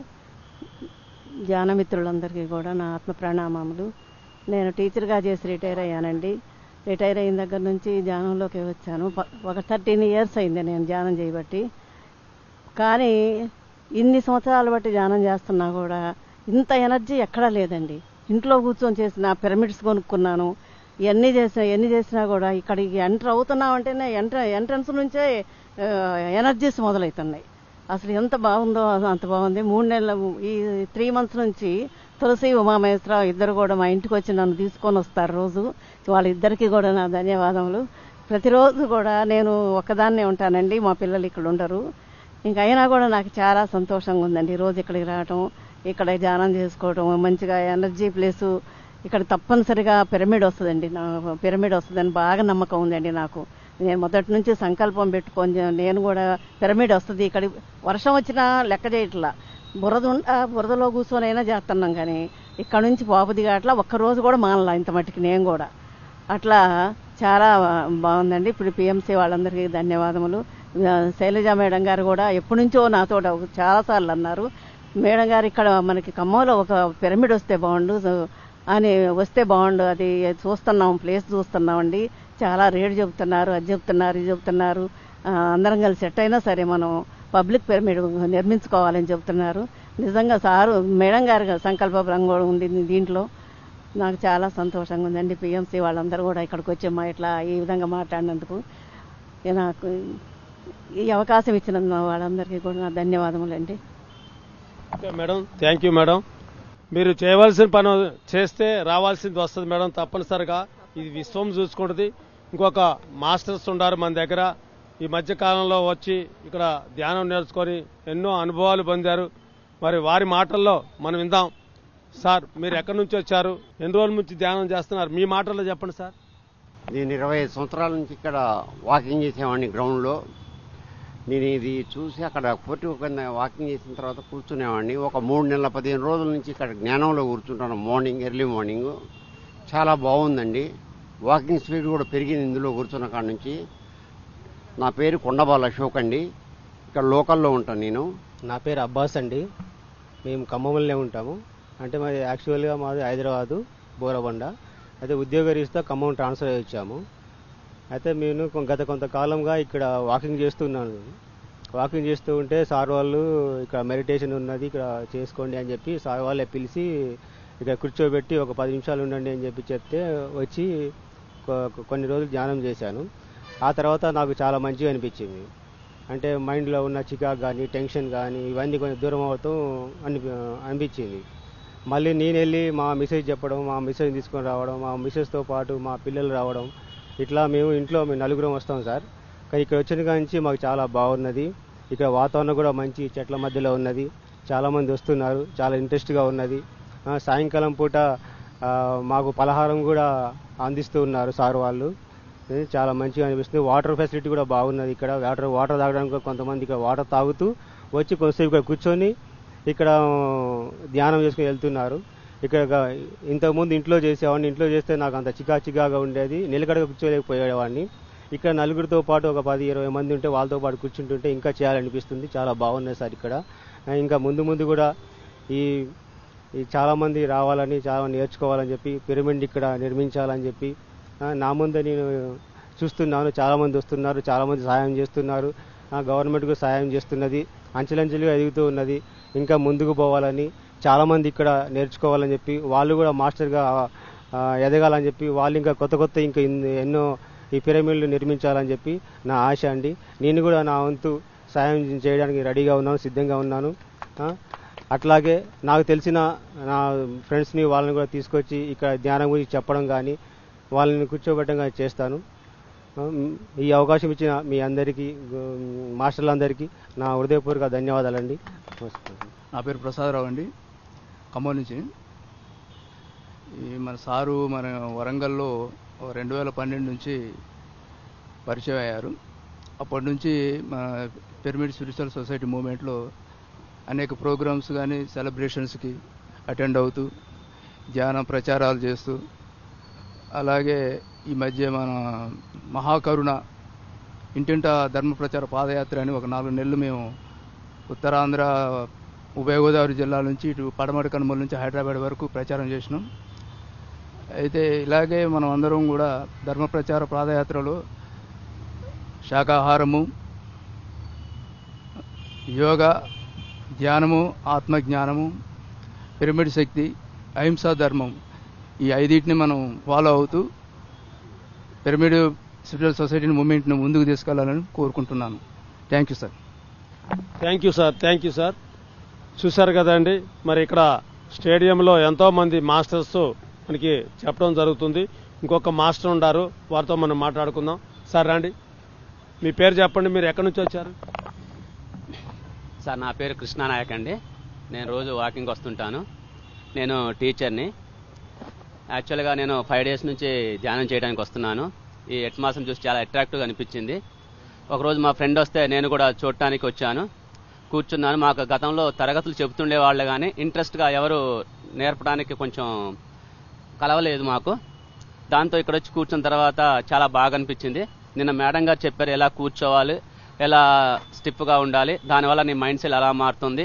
G: ధ్యానమిత్రులందరికీ కూడా నా ఆత్మ ప్రణామములు. నేను టీచర్గా చేసి రిటైర్ అయ్యానండి. రిటైర్ అయిన దగ్గర నుంచి ధ్యానంలోకి వచ్చాను. ఒక 13 years అయింది నేను ధ్యానం చేయబట్టి. కానీ ఇన్ని సంవత్సరాలు బట్టి ధ్యానం చేస్తున్నా కూడా ఇంత ఎనర్జీ ఎక్కడా లేదండి. ఇంట్లో కూర్చొని చేసిన పిరమిడ్స్ కొనుక్కున్నాను, ఎన్ని చేసినా కూడా ఇక్కడికి ఎంటర్ అవుతున్నామంటేనే ఎంట్రన్స్ నుంచే ఎనర్జీస్ మొదలవుతున్నాయి. అసలు ఎంత బాగుందో అంత బాగుంది. 3 నెలలు ఈ 3 months నుంచి తులసి ఉమామహేశ్వరరావు ఇద్దరు కూడా మా ఇంటికి వచ్చి నన్ను తీసుకొని వస్తారు రోజు. వాళ్ళిద్దరికీ కూడా నా ధన్యవాదములు. ప్రతిరోజు కూడా నేను ఒక్కదాన్నే ఉంటానండి, మా పిల్లలు ఇక్కడ ఉండరు. ఇంక అయినా కూడా నాకు చాలా సంతోషంగా ఉందండి రోజు ఇక్కడికి రావటం, ఇక్కడ ధ్యానం చేసుకోవటం. మంచిగా ఎనర్జీ ప్లేసు ఇక్కడ తప్పనిసరిగా పిరమిడ్ వస్తుందండి. పిరమిడ్ వస్తుందని బాగా నమ్మకం ఉందండి నాకు. నేను మొదటి నుంచి సంకల్పం పెట్టుకొని నేను కూడా పిరమిడ్ వస్తుంది, ఇక్కడ వర్షం వచ్చినా లెక్క చేయట్లా, బురదలో కూర్చొని అయినా చేస్తున్నాం. కానీ ఇక్కడ నుంచి పోపుదిగా అట్లా ఒక్కరోజు కూడా మానలా ఇంత మట్టికి నేను కూడా. అట్లా చాలా బాగుందండి. ఇప్పుడు పిఎంసి వాళ్ళందరికీ ధన్యవాదములు. శైలజ మేడం గారు కూడా ఎప్పటి నుంచో నాతో చాలాసార్లు అన్నారు, మేడం గారు ఇక్కడ మనకి ఖమ్మంలో ఒక పిరమిడ్ వస్తే బాగుండు, అది చూస్తున్నాం, ప్లేస్ చూస్తున్నామండి, చాలా రేటు చెబుతున్నారు, అది చెబుతున్నారు, ఇది చెబుతున్నారు, అందరం కలిసి సెట్ అయినా సరే మనం పబ్లిక్ పిరమిడ్ నిర్మించుకోవాలని చెబుతున్నారు. నిజంగా సారు మేడం గారి సంకల్పం కూడా ఉంది దీంట్లో. నాకు చాలా సంతోషంగా ఉందండి. పిఎంసి వాళ్ళందరూ కూడా ఇక్కడికి వచ్చి ఇట్లా ఈ విధంగా మాట్లాడినందుకు నాకు ఈ అవకాశం ఇచ్చిన వాళ్ళందరికీ కూడా నా ధన్యవాదములండి.
A: Okay madam, thank you madam. మీరు చేయవలసిన పని చేస్తే రావాల్సింది వస్తుంది మేడం, తప్పనిసరిగా. ఇది విశ్వం చూసుకుంటుంది. ఇంకొక మాస్టర్స్ ఉన్నారు మన దగ్గర, ఈ మధ్య కాలంలో వచ్చి ఇక్కడ ధ్యానం నేర్చుకొని ఎన్నో అనుభవాలు పొందారు. మరి వారి మాటల్లో మనం విందాం. సార్, మీరు ఎక్కడి నుంచి వచ్చారు, ఎన్ని రోజుల నుంచి ధ్యానం చేస్తున్నారు, మీ మాటల్లో చెప్పండి సార్.
H: నేను 25 సంవత్సరాల నుంచి ఇక్కడ వాకింగ్ చేసేవాడిని గ్రౌండ్లో. నేను ఇది చూసి అక్కడ కోర్టు కింద వాకింగ్ చేసిన తర్వాత కూర్చునేవాడిని. ఒక 3 నెలల 15 రోజుల నుంచి ఇక్కడ జ్ఞానంలో కూర్చుంటాను. ఎర్లీ మార్నింగ్ చాలా బాగుందండి. వాకింగ్ స్పీడ్ కూడా పెరిగింది ఇందులో కూర్చున్న కాడ నుంచి. నా పేరు కొండబాల అశోక్ అండి. ఇక్కడ లోకల్లో ఉంటాను నేను.
I: నా పేరు అబ్బాస్ అండి. మేము ఖమ్మంలోనే ఉంటాము. అంటే మాది యాక్చువల్గా మాది హైదరాబాదు బోరబండ. అయితే ఉద్యోగరీత్యా ఖమ్మం ట్రాన్స్ఫర్ అయ్యి వచ్చాము. అయితే నేను గత కొంతకాలంగా ఇక్కడ వాకింగ్ చేస్తున్నాను. వాకింగ్ చేస్తూ ఉంటే సార్ వాళ్ళు ఇక్కడ మెడిటేషన్ ఉన్నది ఇక్కడ చేసుకోండి అని చెప్పి సార్ వాళ్ళే పిలిచి ఇక్కడ కూర్చోబెట్టి ఒక 10 నిమిషాలు ఉండండి అని చెప్పి చెప్తే వచ్చి కొన్ని రోజులు ధ్యానం చేశాను. ఆ తర్వాత నాకు చాలా మంచిగా అనిపించింది. అంటే మైండ్లో ఉన్న చికాకు కానీ టెన్షన్ కానీ ఇవన్నీ కొంచెం దూరం అవుతూ అనిపించింది. మళ్ళీ నేను వెళ్ళి మా మిసెస్ చెప్పడం, మా మిసెస్ తీసుకొని రావడం, మా మిసెస్తో పాటు మా పిల్లలు రావడం, ఇట్లా మేము నలుగురం వస్తాం సార్. కానీ ఇక్కడ వచ్చిన కాంచి మాకు చాలా బాగున్నది. ఇక్కడ వాతావరణం కూడా మంచి చెట్ల మధ్యలో ఉన్నది. చాలామంది వస్తున్నారు, చాలా ఇంట్రెస్ట్గా ఉన్నది. సాయంకాలం పూట మాకు పలహారం కూడా అందిస్తూ ఉన్నారు సార్ వాళ్ళు. చాలా మంచిగా అనిపిస్తుంది. వాటర్ ఫెసిలిటీ కూడా బాగున్నది. ఇక్కడ వాటర్ తాగడానికి కొంతమంది ఇక్కడ వాటర్ తాగుతూ వచ్చి కొంతసేపు ఇక్కడ కూర్చొని ఇక్కడ ధ్యానం చేసుకుని వెళ్తున్నారు. ఇక్కడ ఇంతకుముందు ఇంట్లో చేసేవాడిని. ఇంట్లో చేస్తే నాకు అంత చికాగా ఉండేది, నిలకడగా కూర్చోలేకపోయేవాడిని. ఇక్కడ నలుగురితో పాటు ఒక 10-20 మంది ఉంటే వాళ్ళతో పాటు కూర్చుంటుంటే ఇంకా చేయాలనిపిస్తుంది. చాలా బాగున్నాయి సార్ ఇక్కడ. ఇంకా ముందు కూడా ఈ చాలామంది రావాలని, చాలా నేర్చుకోవాలని చెప్పి పిరమిడ్ ఇక్కడ నిర్మించాలని చెప్పి నా ముందే నేను చూస్తున్నాను. చాలామంది వస్తున్నారు, చాలామంది సహాయం చేస్తున్నారు. గవర్నమెంట్కు సహాయం చేస్తున్నది, అంచెలంచెలుగా ఎదుగుతూ ఉన్నది. ఇంకా ముందుకు పోవాలని, చాలామంది ఇక్కడ నేర్చుకోవాలని చెప్పి, వాళ్ళు కూడా మాస్టర్గా ఎదగాలని చెప్పి, వాళ్ళు ఇంకా కొత్త ఇంకా ఎన్నో ఈ పిరమిడ్లు నిర్మించాలని చెప్పి నా ఆశ అండి. నేను కూడా నా వంతు సాయం చేయడానికి రెడీగా ఉన్నాను, సిద్ధంగా ఉన్నాను. అట్లాగే నాకు తెలిసిన నా ఫ్రెండ్స్ని వాళ్ళని కూడా తీసుకొచ్చి ఇక్కడ ధ్యానం గురించి చెప్పడం కానీ వాళ్ళని కూర్చోబెట్టడం కానీ చేస్తాను. ఈ అవకాశం ఇచ్చిన మీ అందరికీ, మాస్టర్లందరికీ నా హృదయపూర్వక ధన్యవాదాలండి.
J: నా పేరు ప్రసాదరావు అండి, ఖమ్మం నుంచి. మన సారు మన వరంగల్లో 2012 నుంచి పరిచయం అయ్యారు. అప్పటి నుంచి మన పిరమిడ్ స్పిరిచువల్ సొసైటీ మూవ్మెంట్లో అనేక ప్రోగ్రామ్స్ కానీ సెలబ్రేషన్స్కి అటెండ్ అవుతూ ధ్యాన ప్రచారాలు చేస్తూ, అలాగే ఈ మధ్య మన మహాకరుణ ఇంటింటా ధర్మ ప్రచార పాదయాత్ర అని ఒక 4 నెలలు మేము ఉత్తరాంధ్ర ఉభయ గోదావరి జిల్లాల నుంచి ఇటు పడమటి కనుమల నుంచి హైదరాబాద్ వరకు ప్రచారం చేసినాం. అయితే ఇలాగే మనం అందరం కూడా ధర్మ ప్రచార పాదయాత్రలో శాకాహారము, యోగా, ధ్యానము, ఆత్మజ్ఞానము, పిరమిడ్ శక్తి, అహింసా ధర్మం, ఈ 5టిని మనం ఫాలో అవుతూ పిరమిడ్ స్పిరిచువల్ సొసైటీని మూవ్మెంట్ని ముందుకు తీసుకెళ్లాలని కోరుకుంటున్నాను. Thank you sir.
A: Thank you sir. చూశారు కదండి, మరి ఇక్కడ స్టేడియంలో ఎంతోమంది మాస్టర్స్ మనకి చెప్పడం జరుగుతుంది. ఇంకొక మాస్టర్ ఉన్నారు, వారితో మనం మాట్లాడుకుందాం. సార్ రండి, మీ పేరు చెప్పండి, మీరు ఎక్కడి నుంచి వచ్చారు?
K: సార్ నా పేరు కృష్ణానాయక్ అండి. నేను రోజు వాకింగ్ వస్తుంటాను. నేను టీచర్ని. యాక్చువల్గా నేను 5 డేస్ నుంచి ధ్యానం చేయడానికి వస్తున్నాను. ఈ అట్మాస్ఫియర్ చూసి చాలా అట్రాక్టివ్గా అనిపించింది. ఒకరోజు మా ఫ్రెండ్ వస్తే నేను కూడా చూడటానికి వచ్చాను, కూర్చున్నాను. మాకు గతంలో తరగతులు చెబుతుండే వాళ్ళు కానీ ఇంట్రెస్ట్గా ఎవరు నేర్పడానికి కొంచెం కలవలేదు మాకు. దాంతో ఇక్కడ వచ్చి కూర్చున్న తర్వాత చాలా బాగా అనిపించింది. నిన్న మేడం గారు చెప్పారు ఎలా కూర్చోవాలి, ఎలా స్టిఫ్గా ఉండాలి, దానివల్ల నీ మైండ్ సెట్ ఎలా మారుతుంది.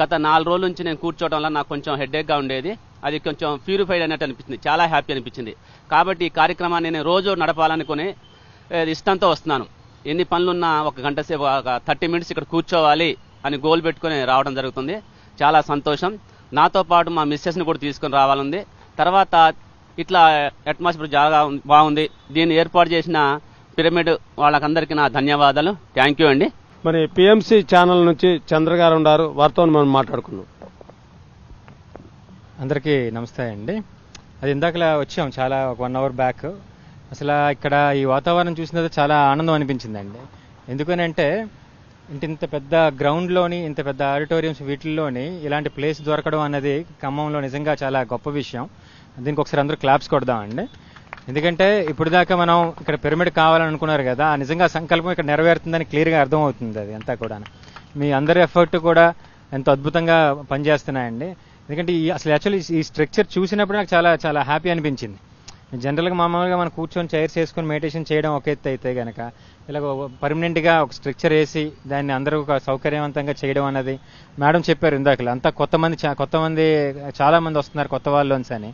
K: గత 4 రోజుల నుంచి నేను కూర్చోవడం వల్ల నాకు కొంచెం హెడేక్గా ఉండేది, అది కొంచెం ప్యూరిఫైడ్ అన్నట్టు అనిపించింది, చాలా హ్యాపీ అనిపించింది. కాబట్టి ఈ కార్యక్రమాన్ని నేను రోజు నడపాలనుకుని ఇష్టంతో వస్తున్నాను. ఎన్ని పనులున్నా ఒక గంట సేపు, ఒక 30 మినిట్స్ ఇక్కడ కూర్చోవాలి అని గోల్ పెట్టుకుని రావడం జరుగుతుంది. చాలా సంతోషం. నాతో పాటు మా మిస్సెస్ని కూడా తీసుకుని రావాలంది. తర్వాత ఇట్లా అట్మాస్ఫియర్ చాలా బాగుంది. దీన్ని ఏర్పాటు చేసిన పిరమిడ్ వాళ్ళకందరికీ నా ధన్యవాదాలు. థ్యాంక్ యూ అండి.
A: మరి పిఎంసి ఛానల్ నుంచి చంద్ర గారు ఉన్నారు, వారితో మనం మాట్లాడుకున్నాం.
L: అందరికీ నమస్తే అండి. అది ఇందాకలా వచ్చాం, చాలా ఒక 1 అవర్ బ్యాక్. అసలు ఇక్కడ ఈ వాతావరణం చూసిన చాలా ఆనందం అనిపించిందండి. ఎందుకనంటే ఇంత పెద్ద గ్రౌండ్లోని, ఇంత పెద్ద ఆడిటోరియంస్ వీటిల్లోని ఇలాంటి ప్లేస్ దొరకడం అన్నది ఖమ్మంలో నిజంగా చాలా గొప్ప విషయం. దీనికి ఒకసారి అందరూ క్లాప్స్ కొడదామండి. ఎందుకంటే ఇప్పుడు దాకా మనం ఇక్కడ పిరమిడ్ కావాలని అనుకున్నారు కదా, నిజంగా సంకల్పం ఇక్కడ నెరవేరుతుందని క్లియర్గా అర్థమవుతుంది. అది అంతా కూడా మీ అందరి ఎఫర్ట్ కూడా ఎంతో అద్భుతంగా పనిచేస్తున్నాయండి. ఎందుకంటే అసలు యాక్చువల్లీ ఈ స్ట్రక్చర్ చూసినప్పుడు నాకు చాలా చాలా హ్యాపీ అనిపించింది. జనరల్గా మామూలుగా మనం కూర్చొని చైర్స్ వేసుకొని మెడిటేషన్ చేయడం ఒక ఎత్తు అయితే కనుక ఇలా పర్మనెంట్గా ఒక స్ట్రక్చర్ వేసి దాన్ని అందరూ ఒక సౌకర్యవంతంగా చేయడం అన్నది మేడం చెప్పారు ఇందాకలా అంతా కొత్త మంది చాలా మంది వస్తున్నారు కొత్త వాళ్ళలోంచి అని.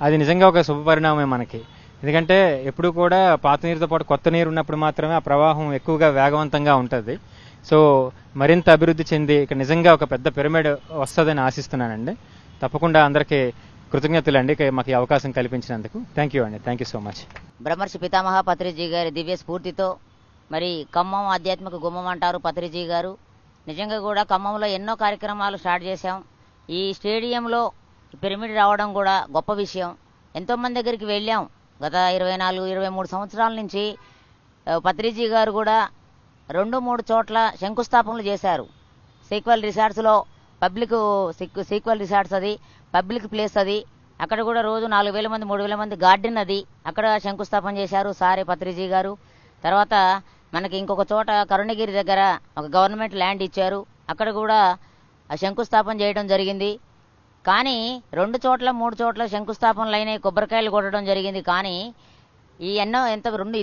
L: అది నిజంగా ఒక శుభపరిణామమే మనకి. ఎందుకంటే ఎప్పుడు కూడా పాత నీరుతో పాటు కొత్త నీరు ఉన్నప్పుడు మాత్రమే ఆ ప్రవాహం ఎక్కువగా వేగవంతంగా ఉంటుంది. సో మరింత అభివృద్ధి చెంది ఇక్కడ నిజంగా ఒక పెద్ద పిరమిడ్ వస్తుందని ఆశిస్తున్నానండి. తప్పకుండా అందరికీ కృతజ్ఞతలండి మాకు ఈ అవకాశం కల్పించినందుకు. థ్యాంక్ యూ అండి. Thank you so much.
M: బ్రహ్మర్షి పితామహ పత్రిజీ గారి దివ్య స్ఫూర్తితో మరి ఖమ్మం ఆధ్యాత్మిక గుమ్మం అంటారు పత్రిజీ గారు. నిజంగా కూడా ఖమ్మంలో ఎన్నో కార్యక్రమాలు స్టార్ట్ చేశాం. ఈ స్టేడియంలో పిరమిడ్ రావడం కూడా గొప్ప విషయం. ఎంతోమంది దగ్గరికి వెళ్ళాం. గత 24-23 సంవత్సరాల నుంచి పత్రిజీ గారు కూడా 2-3 చోట్ల శంకుస్థాపనలు చేశారు. సీక్వెల్ రిసార్ట్స్లో సీక్వెల్ రిసార్ట్స్ అది పబ్లిక్ ప్లేస్ అది. అక్కడ కూడా రోజు 4,000 మంది 3,000 మంది గార్డెన్ అది అక్కడ శంకుస్థాపన చేశారు సారే పత్రిజీ గారు. తర్వాత మనకి ఇంకొక చోట కరుణగిరి దగ్గర ఒక గవర్నమెంట్ ల్యాండ్ ఇచ్చారు. అక్కడ కూడా శంకుస్థాపన చేయడం జరిగింది. కానీ 2 చోట్ల 3 చోట్ల శంకుస్థాపనలు అయినాయి, కొబ్బరికాయలు కొట్టడం జరిగింది. కానీ ఈ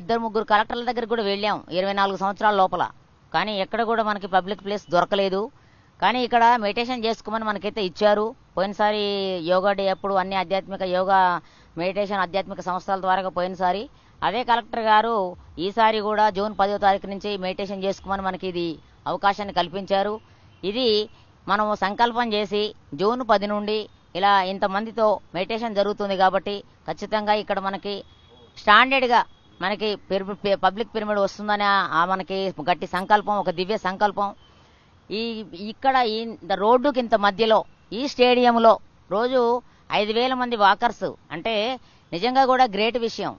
M: ఇద్దరు ముగ్గురు కలెక్టర్ల దగ్గర కూడా వెళ్ళాం 24 సంవత్సరాల లోపల. కానీ ఎక్కడ కూడా మనకి పబ్లిక్ ప్లేస్ దొరకలేదు. కానీ ఇక్కడ మెడిటేషన్ చేసుకోమని మనకైతే ఇచ్చారు. పోయినసారి యోగా డే అప్పుడు అన్ని ఆధ్యాత్మిక యోగా మెడిటేషన్ ఆధ్యాత్మిక సంస్థల ద్వారా పోయినసారి అదే కలెక్టర్ గారు ఈసారి కూడా జూన్ 10వ తారీఖు నుంచి మెడిటేషన్ చేసుకోమని మనకి ఇది అవకాశాన్ని కల్పించారు. ఇది మనము సంకల్పం చేసి జూన్ 10 నుండి ఇలా ఇంతమందితో మెడిటేషన్ జరుగుతుంది కాబట్టి ఖచ్చితంగా ఇక్కడ మనకి స్టాండర్డ్గా మనకి పబ్లిక్ పిరమిడ్ వస్తుందని మనకి గట్టి సంకల్పం, ఒక దివ్య సంకల్పం. ఇక్కడ ఈ రోడ్డుకి ఇంత మధ్యలో ఈ స్టేడియంలో రోజు 5,000 మంది వాకర్స్ అంటే నిజంగా కూడా గ్రేట్ విషయం.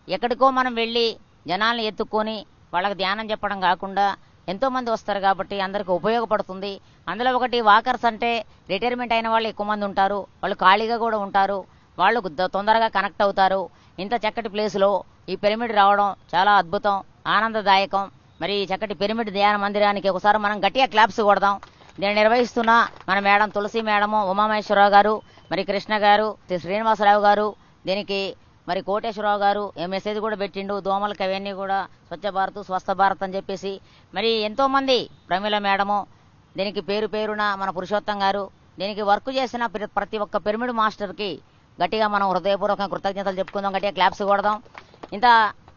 M: ఎక్కడికో మనం వెళ్ళి జనాలను ఎత్తుక్కొని వాళ్ళకి ధ్యానం చెప్పడం కాకుండా ఎంతోమంది వస్తారు కాబట్టి అందరికీ ఉపయోగపడుతుంది. అందులో ఒకటి వాకర్స్ అంటే రిటైర్మెంట్ అయిన వాళ్ళు ఎక్కువ మంది ఉంటారు, వాళ్ళు ఖాళీగా కూడా ఉంటారు, వాళ్ళు తొందరగా కనెక్ట్ అవుతారు. ఇంత చక్కటి ప్లేస్లో ఈ పిరమిడ్ రావడం చాలా అద్భుతం, ఆనందదాయకం. మరి ఈ చక్కటి పిరమిడ్ ధ్యాన మందిరానికి ఒకసారి మనం గట్టిగా క్లాప్స్ కొడదాం. దీన్ని నిర్వహిస్తున్న మన మేడం తులసి మేడము, ఉమామహేశ్వరరావు గారు, మరి కృష్ణ గారు, శ్రీనివాసరావు గారు, దీనికి మరి కోటేశ్వరరావు గారు మెసేజ్ కూడా పెట్టిండు. దోమలకి అవన్నీ కూడా స్వచ్ఛ భారత్ స్వస్థ భారత్ అని చెప్పేసి మరి ఎంతోమంది ప్రమీల మేడము, దీనికి పేరున మన పురుషోత్తం గారు, దీనికి వర్క్ చేసిన ప్రతి ఒక్క పిరమిడ్ మాస్టర్కి గట్టిగా మనం హృదయపూర్వకంగా కృతజ్ఞతలు చెప్పుకుందాం, గట్టిగా క్లాప్స్ కొడదాం. ఇంత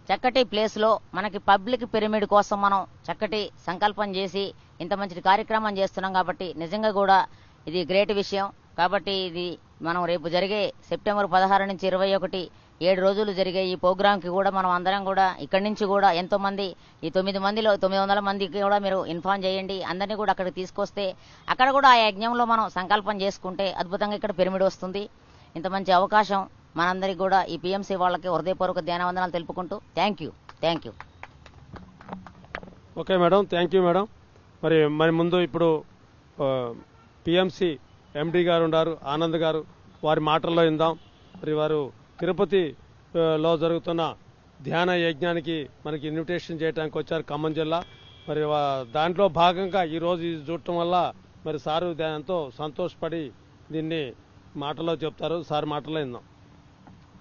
M: చక్కటి ప్లేస్లో మనకి పబ్లిక్ పిరమిడ్ కోసం మనం చక్కటి సంకల్పం చేసి ఇంత మంచి కార్యక్రమం చేస్తున్నాం కాబట్టి నిజంగా కూడా ఇది గ్రేట్ విషయం. కాబట్టి ఇది మనం రేపు జరిగే సెప్టెంబర్ 16 నుంచి 21 7 రోజులు జరిగే ఈ ప్రోగ్రాంకి కూడా మనం అందరం కూడా ఇక్కడి నుంచి కూడా ఎంతోమంది ఈ 900 మందికి కూడా మీరు ఇన్ఫార్మ్ చేయండి. అందరినీ కూడా అక్కడికి తీసుకొస్తే అక్కడ కూడా ఆ యజ్ఞంలో మనం సంకల్పం చేసుకుంటే అద్భుతంగా ఇక్కడ పిరమిడ్ వస్తుంది. ఇంత మంచి అవకాశం మనందరికీ కూడా ఈ పిఎంసి వాళ్ళకి హృదయపూర్వక ధ్యానవందనాలు తెలుపుకుంటూ thank you.
A: Okay madam, thank you madam. మరి ముందు ఇప్పుడు పిఎంసి ఎండి గారు ఉన్నారు ఆనంద్ గారు, వారి మాటల్లో విందాం. మరి వారు తిరుపతిలో జరుగుతున్న ధ్యాన యజ్ఞానికి మనకి ఇన్విటేషన్ చేయడానికి వచ్చారు ఖమ్మం జిల్లా. మరి దాంట్లో భాగంగా ఈరోజు ఇది చూడటం వల్ల మరి సారు ఎంతో సంతోషపడి దీన్ని మాటలో చెప్తారు. సార్ మాటలో విందాం.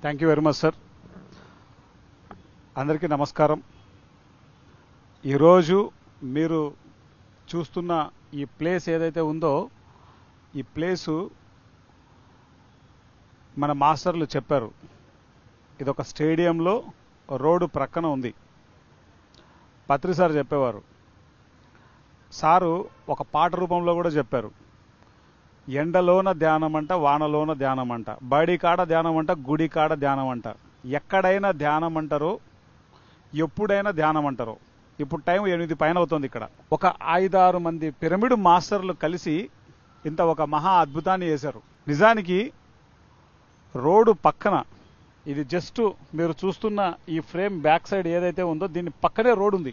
N: Thank you very much sir. అందరికీ నమస్కారం. ఈరోజు మీరు చూస్తున్న ఈ ప్లేస్ ఏదైతే ఉందో ఈ ప్లేసు మన మాస్టర్లు చెప్పారు, ఇదొక స్టేడియంలో రోడ్డు ప్రక్కన ఉంది. పత్రి సార్ చెప్పేవారు, సారు ఒక పాట రూపంలో కూడా చెప్పారు, ఎండలోన ధ్యానం అంట, వానలోన ధ్యానం అంట, బడి కాడ ధ్యానం అంట, గుడి కాడ ధ్యానం అంట, ఎక్కడైనా ధ్యానం అంటారో ఎప్పుడైనా ధ్యానం అంటారో. ఇప్పుడు టైం 8 పైన అవుతుంది. ఇక్కడ ఒక 5-6 మంది పిరమిడ్ మాస్టర్లు కలిసి ఇంత ఒక మహా అద్భుతాన్ని చేశారు. నిజానికి రోడ్డు పక్కన ఇది జస్ట్ మీరు చూస్తున్న ఈ ఫ్రేమ్ బ్యాక్ సైడ్ ఏదైతే ఉందో దీని పక్కనే రోడ్డు ఉంది.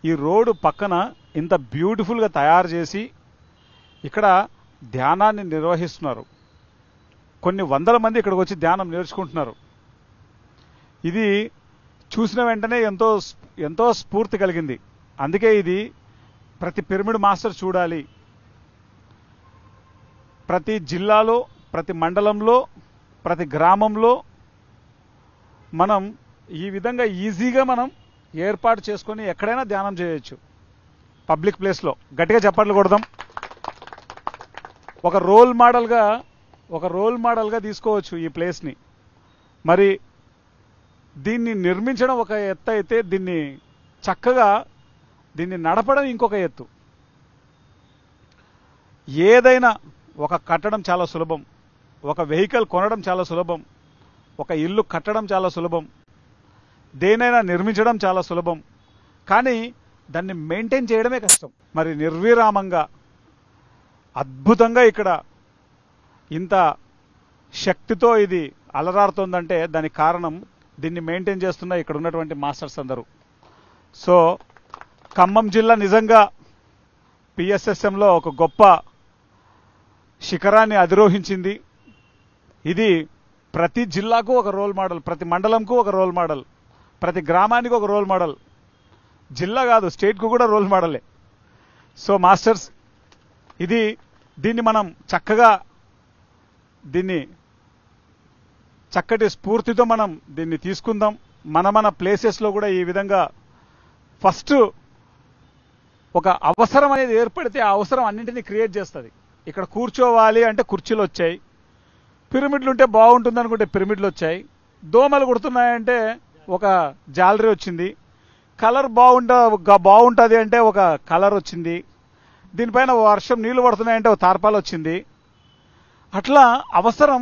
N: ఈ రోడ్డు పక్కన ఇంత బ్యూటిఫుల్గా తయారు చేసి ఇక్కడ ధ్యానాన్ని నిర్వహిస్తున్నారు. కొన్ని వందల మంది ఇక్కడికి వచ్చి ధ్యానం నేర్చుకుంటున్నారు. ఇది చూసిన వెంటనే ఎంతో స్ఫూర్తి కలిగింది. అందుకే ఇది ప్రతి పిరమిడ్ మాస్టర్ చూడాలి. ప్రతి జిల్లాలో, ప్రతి మండలంలో, ప్రతి గ్రామంలో మనం ఈ విధంగా ఈజీగా మనం ఏర్పాటు చేసుకొని ఎక్కడైనా ధ్యానం చేయొచ్చు. పబ్లిక్ ప్లేస్లో గట్టిగా చప్పట్లు కొడదాం. ఒక రోల్ మోడల్గా తీసుకోవచ్చు ఈ ప్లేస్ని. మరి దీన్ని నిర్మించడం ఒక ఎత్తు అయితే దీన్ని చక్కగా నడపడం ఇంకొక ఎత్తు. ఏదైనా ఒక కట్టడం చాలా సులభం, ఒక వెహికల్ కొనడం చాలా సులభం, ఒక ఇల్లు కట్టడం చాలా సులభం, దేనైనా నిర్మించడం చాలా సులభం. కానీ దాన్ని మెయింటైన్ చేయడమే కష్టం. మరి నిర్విరామంగా అద్భుతంగా ఇక్కడ ఇంత శక్తితో ఇది అలరారుతోందంటే దానికి కారణం దీన్ని మెయింటైన్ చేస్తున్న ఇక్కడ ఉన్నటువంటి మాస్టర్స్ అందరూ. సో ఖమ్మం జిల్లా నిజంగా పిఎస్ఎస్ఎంలో ఒక గొప్ప శిఖరాన్ని అధిరోహించింది. ఇది ప్రతి జిల్లాకు ఒక రోల్ మోడల్, ప్రతి మండలంకు ఒక రోల్ మోడల్, ప్రతి గ్రామానికి ఒక రోల్ మోడల్. జిల్లా కాదు, స్టేట్కు కూడా రోల్ మోడలే. సో మాస్టర్స్, దీన్ని మనం చక్కగా చక్కటి స్ఫూర్తితో మనం దీన్ని తీసుకుందాం. మన ప్లేసెస్లో కూడా ఈ విధంగా ఫస్ట్ ఒక అవసరం అనేది ఏర్పడితే ఆ అవసరం అన్నింటినీ క్రియేట్ చేస్తుంది. ఇక్కడ కూర్చోవాలి అంటే కుర్చీలు వచ్చాయి, పిరమిడ్లు ఉంటే బాగుంటుంది అనుకుంటే పిరమిడ్లు వచ్చాయి, దోమలు కుడుతున్నాయంటే ఒక జాలరీ వచ్చింది, కలర్ బాగుంటుంది అంటే ఒక కలర్ వచ్చింది, దీనిపైన వర్షం నీళ్లు పడుతున్నాయంటే ఒక తార్పాలు వచ్చింది. అట్లా అవసరం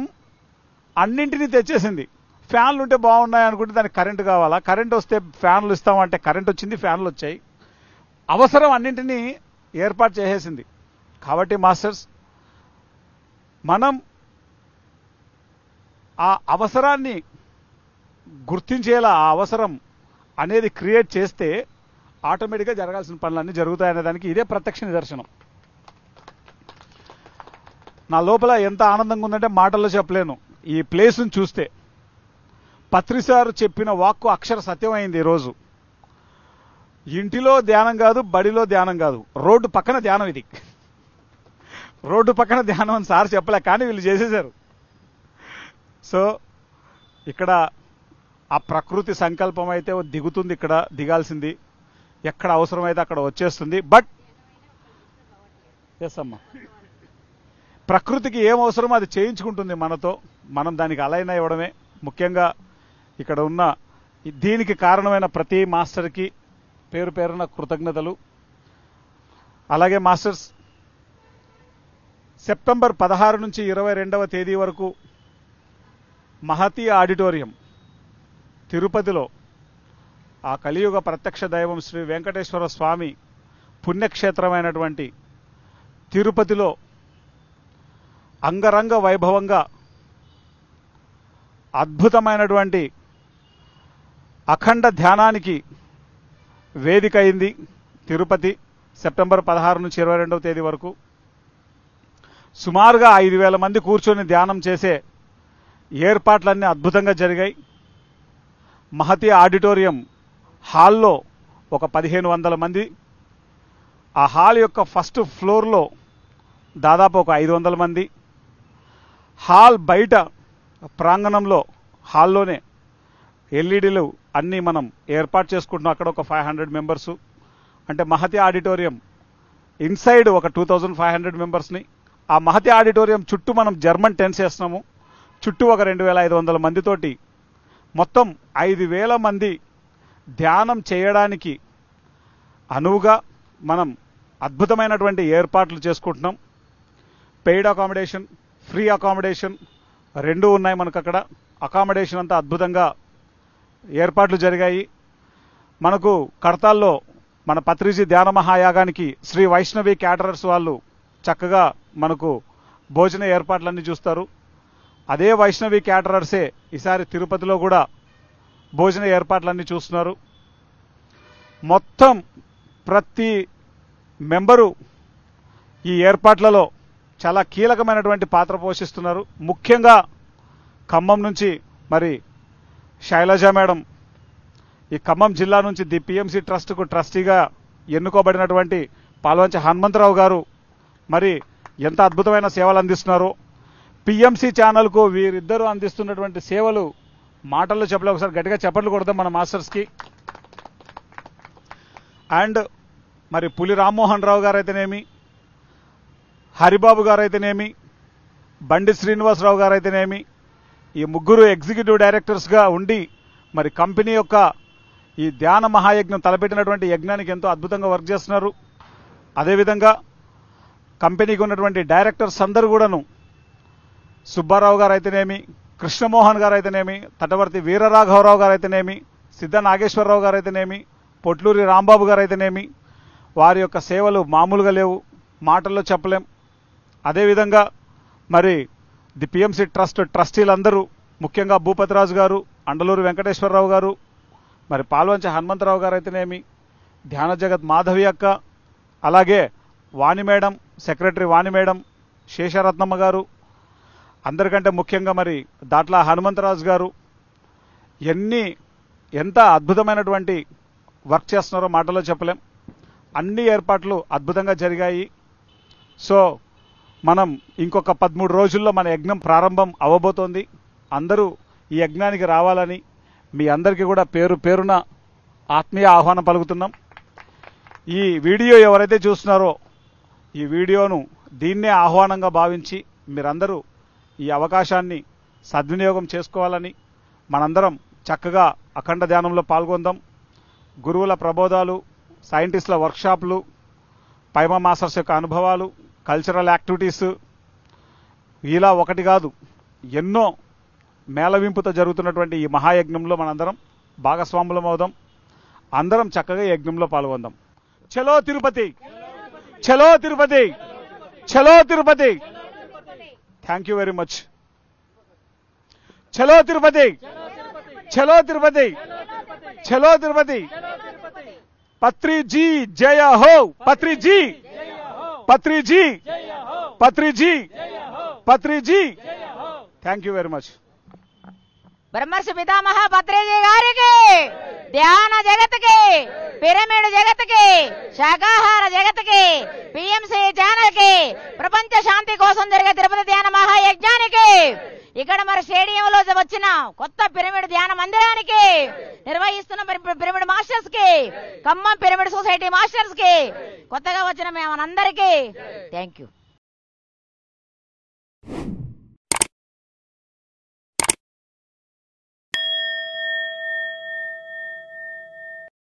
N: అన్నింటినీ తెచ్చేసింది. ఫ్యాన్లు ఉంటే బాగున్నాయి అనుకుంటే దానికి కరెంటు కావాలా, కరెంట్ వస్తే ఫ్యాన్లు ఇస్తామంటే కరెంట్ వచ్చింది, ఫ్యాన్లు వచ్చాయి. అవసరం అన్నింటినీ ఏర్పాటు చేసేసింది. కాబట్టి మాస్టర్స్, మనం ఆ అవసరాన్ని గుర్తించేలా ఆ అవసరం అనేది క్రియేట్ చేస్తే ఆటోమేటిక్గా జరగాల్సిన పనులన్నీ జరుగుతాయనే దానికి ఇదే ప్రత్యక్ష నిదర్శనం. నా లోపల ఎంత ఆనందంగా ఉందంటే మాటల్లో చెప్పలేను. ఈ ప్లేస్ను చూస్తే పత్రిసారు చెప్పిన వాక్కు అక్షర సత్యమైంది. ఈరోజు ఇంటిలో ధ్యానం కాదు, బడిలో ధ్యానం కాదు, రోడ్డు పక్కన ధ్యానం. ఇది రోడ్డు పక్కన ధ్యానం అని సార్ చెప్పలే, కానీ వీళ్ళు చేసేశారు. సో ఇక్కడ ఆ ప్రకృతి సంకల్పం అయితే దిగుతుంది, ఇక్కడ దిగాల్సింది, ఎక్కడ అవసరమైతే అక్కడ వచ్చేస్తుంది. బట్ ఎస్ అమ్మా, ప్రకృతికి ఏం అవసరమో అది చేయించుకుంటుంది మనతో, మనం దానికి అలైన ఇవ్వడమే. ముఖ్యంగా ఇక్కడ ఉన్న దీనికి కారణమైన ప్రతి మాస్టర్కి పేరు పేరున కృతజ్ఞతలు. అలాగే మాస్టర్స్, సెప్టెంబర్ 16 నుంచి 22వ తేదీ వరకు మహతి ఆడిటోరియం తిరుపతిలో ఆ కలియుగ ప్రత్యక్ష దైవం శ్రీ వెంకటేశ్వర స్వామి పుణ్యక్షేత్రమైనటువంటి తిరుపతిలో అంగరంగ వైభవంగా అద్భుతమైనటువంటి అఖండ ధ్యానానికి వేదిక అయింది. తిరుపతి సెప్టెంబర్ 16 నుంచి 22వ తేదీ వరకు సుమారుగా 5,000 మంది కూర్చొని ధ్యానం చేసే ఏర్పాట్లన్నీ అద్భుతంగా జరిగాయి. మహతి ఆడిటోరియం హాల్లో ఒక 1,500 మంది, ఆ హాల్ యొక్క ఫస్ట్ ఫ్లోర్లో దాదాపు ఒక 500 మంది, హాల్ బయట ప్రాంగణంలో హాల్లోనే ఎల్ఈడీలు అన్నీ మనం ఏర్పాటు చేసుకుంటున్నాం. అక్కడ ఒక 500 మెంబర్సు, అంటే మహతి ఆడిటోరియం ఇన్సైడ్ ఒక 2,500 మెంబర్స్ని, ఆ మహతి ఆడిటోరియం చుట్టూ మనం జర్మన్ టెన్స్ వేస్తున్నాము. చుట్టూ ఒక 2,500 మందితోటి మొత్తం 5,000 మంది ధ్యానం చేయడానికి అనువుగా మనం అద్భుతమైనటువంటి ఏర్పాట్లు చేసుకుంటున్నాం. పెయిడ్ అకామిడేషన్, ఫ్రీ అకామిడేషన్ రెండూ ఉన్నాయి మనకు. అక్కడ అకామిడేషన్ అంతా అద్భుతంగా ఏర్పాట్లు జరిగాయి. మనకు కడతాల్లో మన పత్రిజీ ధ్యాన మహాయాగానికి శ్రీ వైష్ణవి క్యాటరర్స్ వాళ్ళు చక్కగా మనకు భోజన ఏర్పాట్లన్నీ చూస్తారు. అదే వైష్ణవి క్యాటరర్సే ఈసారి తిరుపతిలో కూడా భోజన ఏర్పాట్లన్నీ చూస్తున్నారు. మొత్తం ప్రతి మెంబరు ఈ ఏర్పాట్లలో చాలా కీలకమైనటువంటి పాత్ర పోషిస్తున్నారు. ముఖ్యంగా ఖమ్మం నుంచి మరి శైలజ మేడం, ఈ ఖమ్మం జిల్లా నుంచి ది పిఎంసి ట్రస్ట్కు ట్రస్టీగా ఎన్నుకోబడినటువంటి పాల్వంచ హనుమంతరావు గారు మరి ఎంత అద్భుతమైన సేవలు అందిస్తున్నారో. పిఎంసి ఛానల్కు వీరిద్దరూ అందిస్తున్నటువంటి సేవలు మాటల్లో చెప్పలే, ఒకసారి గట్టిగా చప్పట్లు కొడదాం మన మాస్టర్స్కి. అండ్ మరి పులి రామ్మోహన్ రావు గారు అయితేనేమి, హరిబాబు గారు అయితేనేమి, బండి శ్రీనివాసరావు గారు అయితేనేమి, ఈ ముగ్గురు ఎగ్జిక్యూటివ్ డైరెక్టర్స్గా ఉండి మరి కంపెనీ యొక్క ఈ ధ్యాన మహాయజ్ఞం తలపెట్టినటువంటి యజ్ఞానికి ఎంతో అద్భుతంగా వర్క్ చేస్తున్నారు. అదేవిధంగా కంపెనీకి ఉన్నటువంటి డైరెక్టర్స్ అందరూ కూడాను, సుబ్బారావు గారు అయితేనేమి, కృష్ణమోహన్ గారు అయితేనేమి, తటవర్తి వీరరాఘవరావు గారు అయితేనేమి, సిద్ధ నాగేశ్వరరావు గారు అయితేనేమి, పొట్లూరి రాంబాబు గారు అయితేనేమి, వారి యొక్క సేవలు మామూలుగా లేవు, మాటల్లో చెప్పలేం. అదేవిధంగా మరి ది పిఎంసి ట్రస్ట్ ట్రస్టీలందరూ, ముఖ్యంగా భూపతిరాజు గారు, అండలూరు వెంకటేశ్వరరావు గారు, మరి పాల్వంచ హనుమంతరావు గారు అయితేనేమి, ధ్యాన జగత్ మాధవి అక్క, అలాగే వాణి మేడం, సెక్రటరీ వాణి మేడం, శేషరత్నమ్మ గారు, అందరికంటే ముఖ్యంగా మరి దాట్ల హనుమంతరాజు గారు, ఎంత అద్భుతమైనటువంటి వర్క్ చేస్తున్నారో మాటలో చెప్పలేం. అన్ని ఏర్పాట్లు అద్భుతంగా జరిగాయి. సో మనం ఇంకొక 13 రోజుల్లో మన యజ్ఞం ప్రారంభం అవ్వబోతోంది. అందరూ ఈ యజ్ఞానికి రావాలని మీ అందరికీ కూడా పేరు పేరున ఆత్మీయ ఆహ్వానం పలుకుతున్నాం. ఈ వీడియో ఎవరైతే చూస్తున్నారో ఈ వీడియోను దీన్నే ఆహ్వానంగా భావించి మీరందరూ ఈ అవకాశాన్ని సద్వినియోగం చేసుకోవాలని, మనందరం చక్కగా అఖండ ధ్యానంలో పాల్గొందాం. గురువుల ప్రబోధాలు, సైంటిస్టుల వర్క్షాపులు, పైమ మాస్టర్స్ యొక్క అనుభవాలు, కల్చరల్ యాక్టివిటీస్, ఇలా ఒకటి కాదు ఎన్నో మేళవింపుతో జరుగుతున్నటువంటి ఈ మహాయజ్ఞంలో మనందరం భాగస్వాములం అవుదాం. అందరం చక్కగా యజ్ఞంలో పాల్గొందాం. చలో తిరుపతి, చలో తిరుపతి, చలో Tirupati. Thank you very much. చలో తిరుపతి, చలో తిరుపతి, చలో తిరుపతి. పత్రిజీ జయ హో, Patriji, Patriji, Patriji, Patriji. Thank you very much.
O: బ్రహ్మర్షి పితామహ పత్రిజీ గారికి, ధ్యాన జగత్కి, పిరమిడ్ జగత్కి, శాకాహార జగత్కి, పిఎంసి ఛానల్ కి, ప్రపంచ శాంతి కోసం జరిగే తిరుపతి ధ్యాన మహాయజ్ఞానికి, ఇక్కడ మరి స్టేడియంలో వచ్చిన కొత్త పిరమిడ్ ధ్యాన మందిరానికి, నిర్వహిస్తున్న పిరమిడ్ మాస్టర్స్ కి, ఖమ్మం పిరమిడ్ సొసైటీ మాస్టర్స్ కి, కొత్తగా వచ్చిన మేమనందరికీ థ్యాంక్ యూ.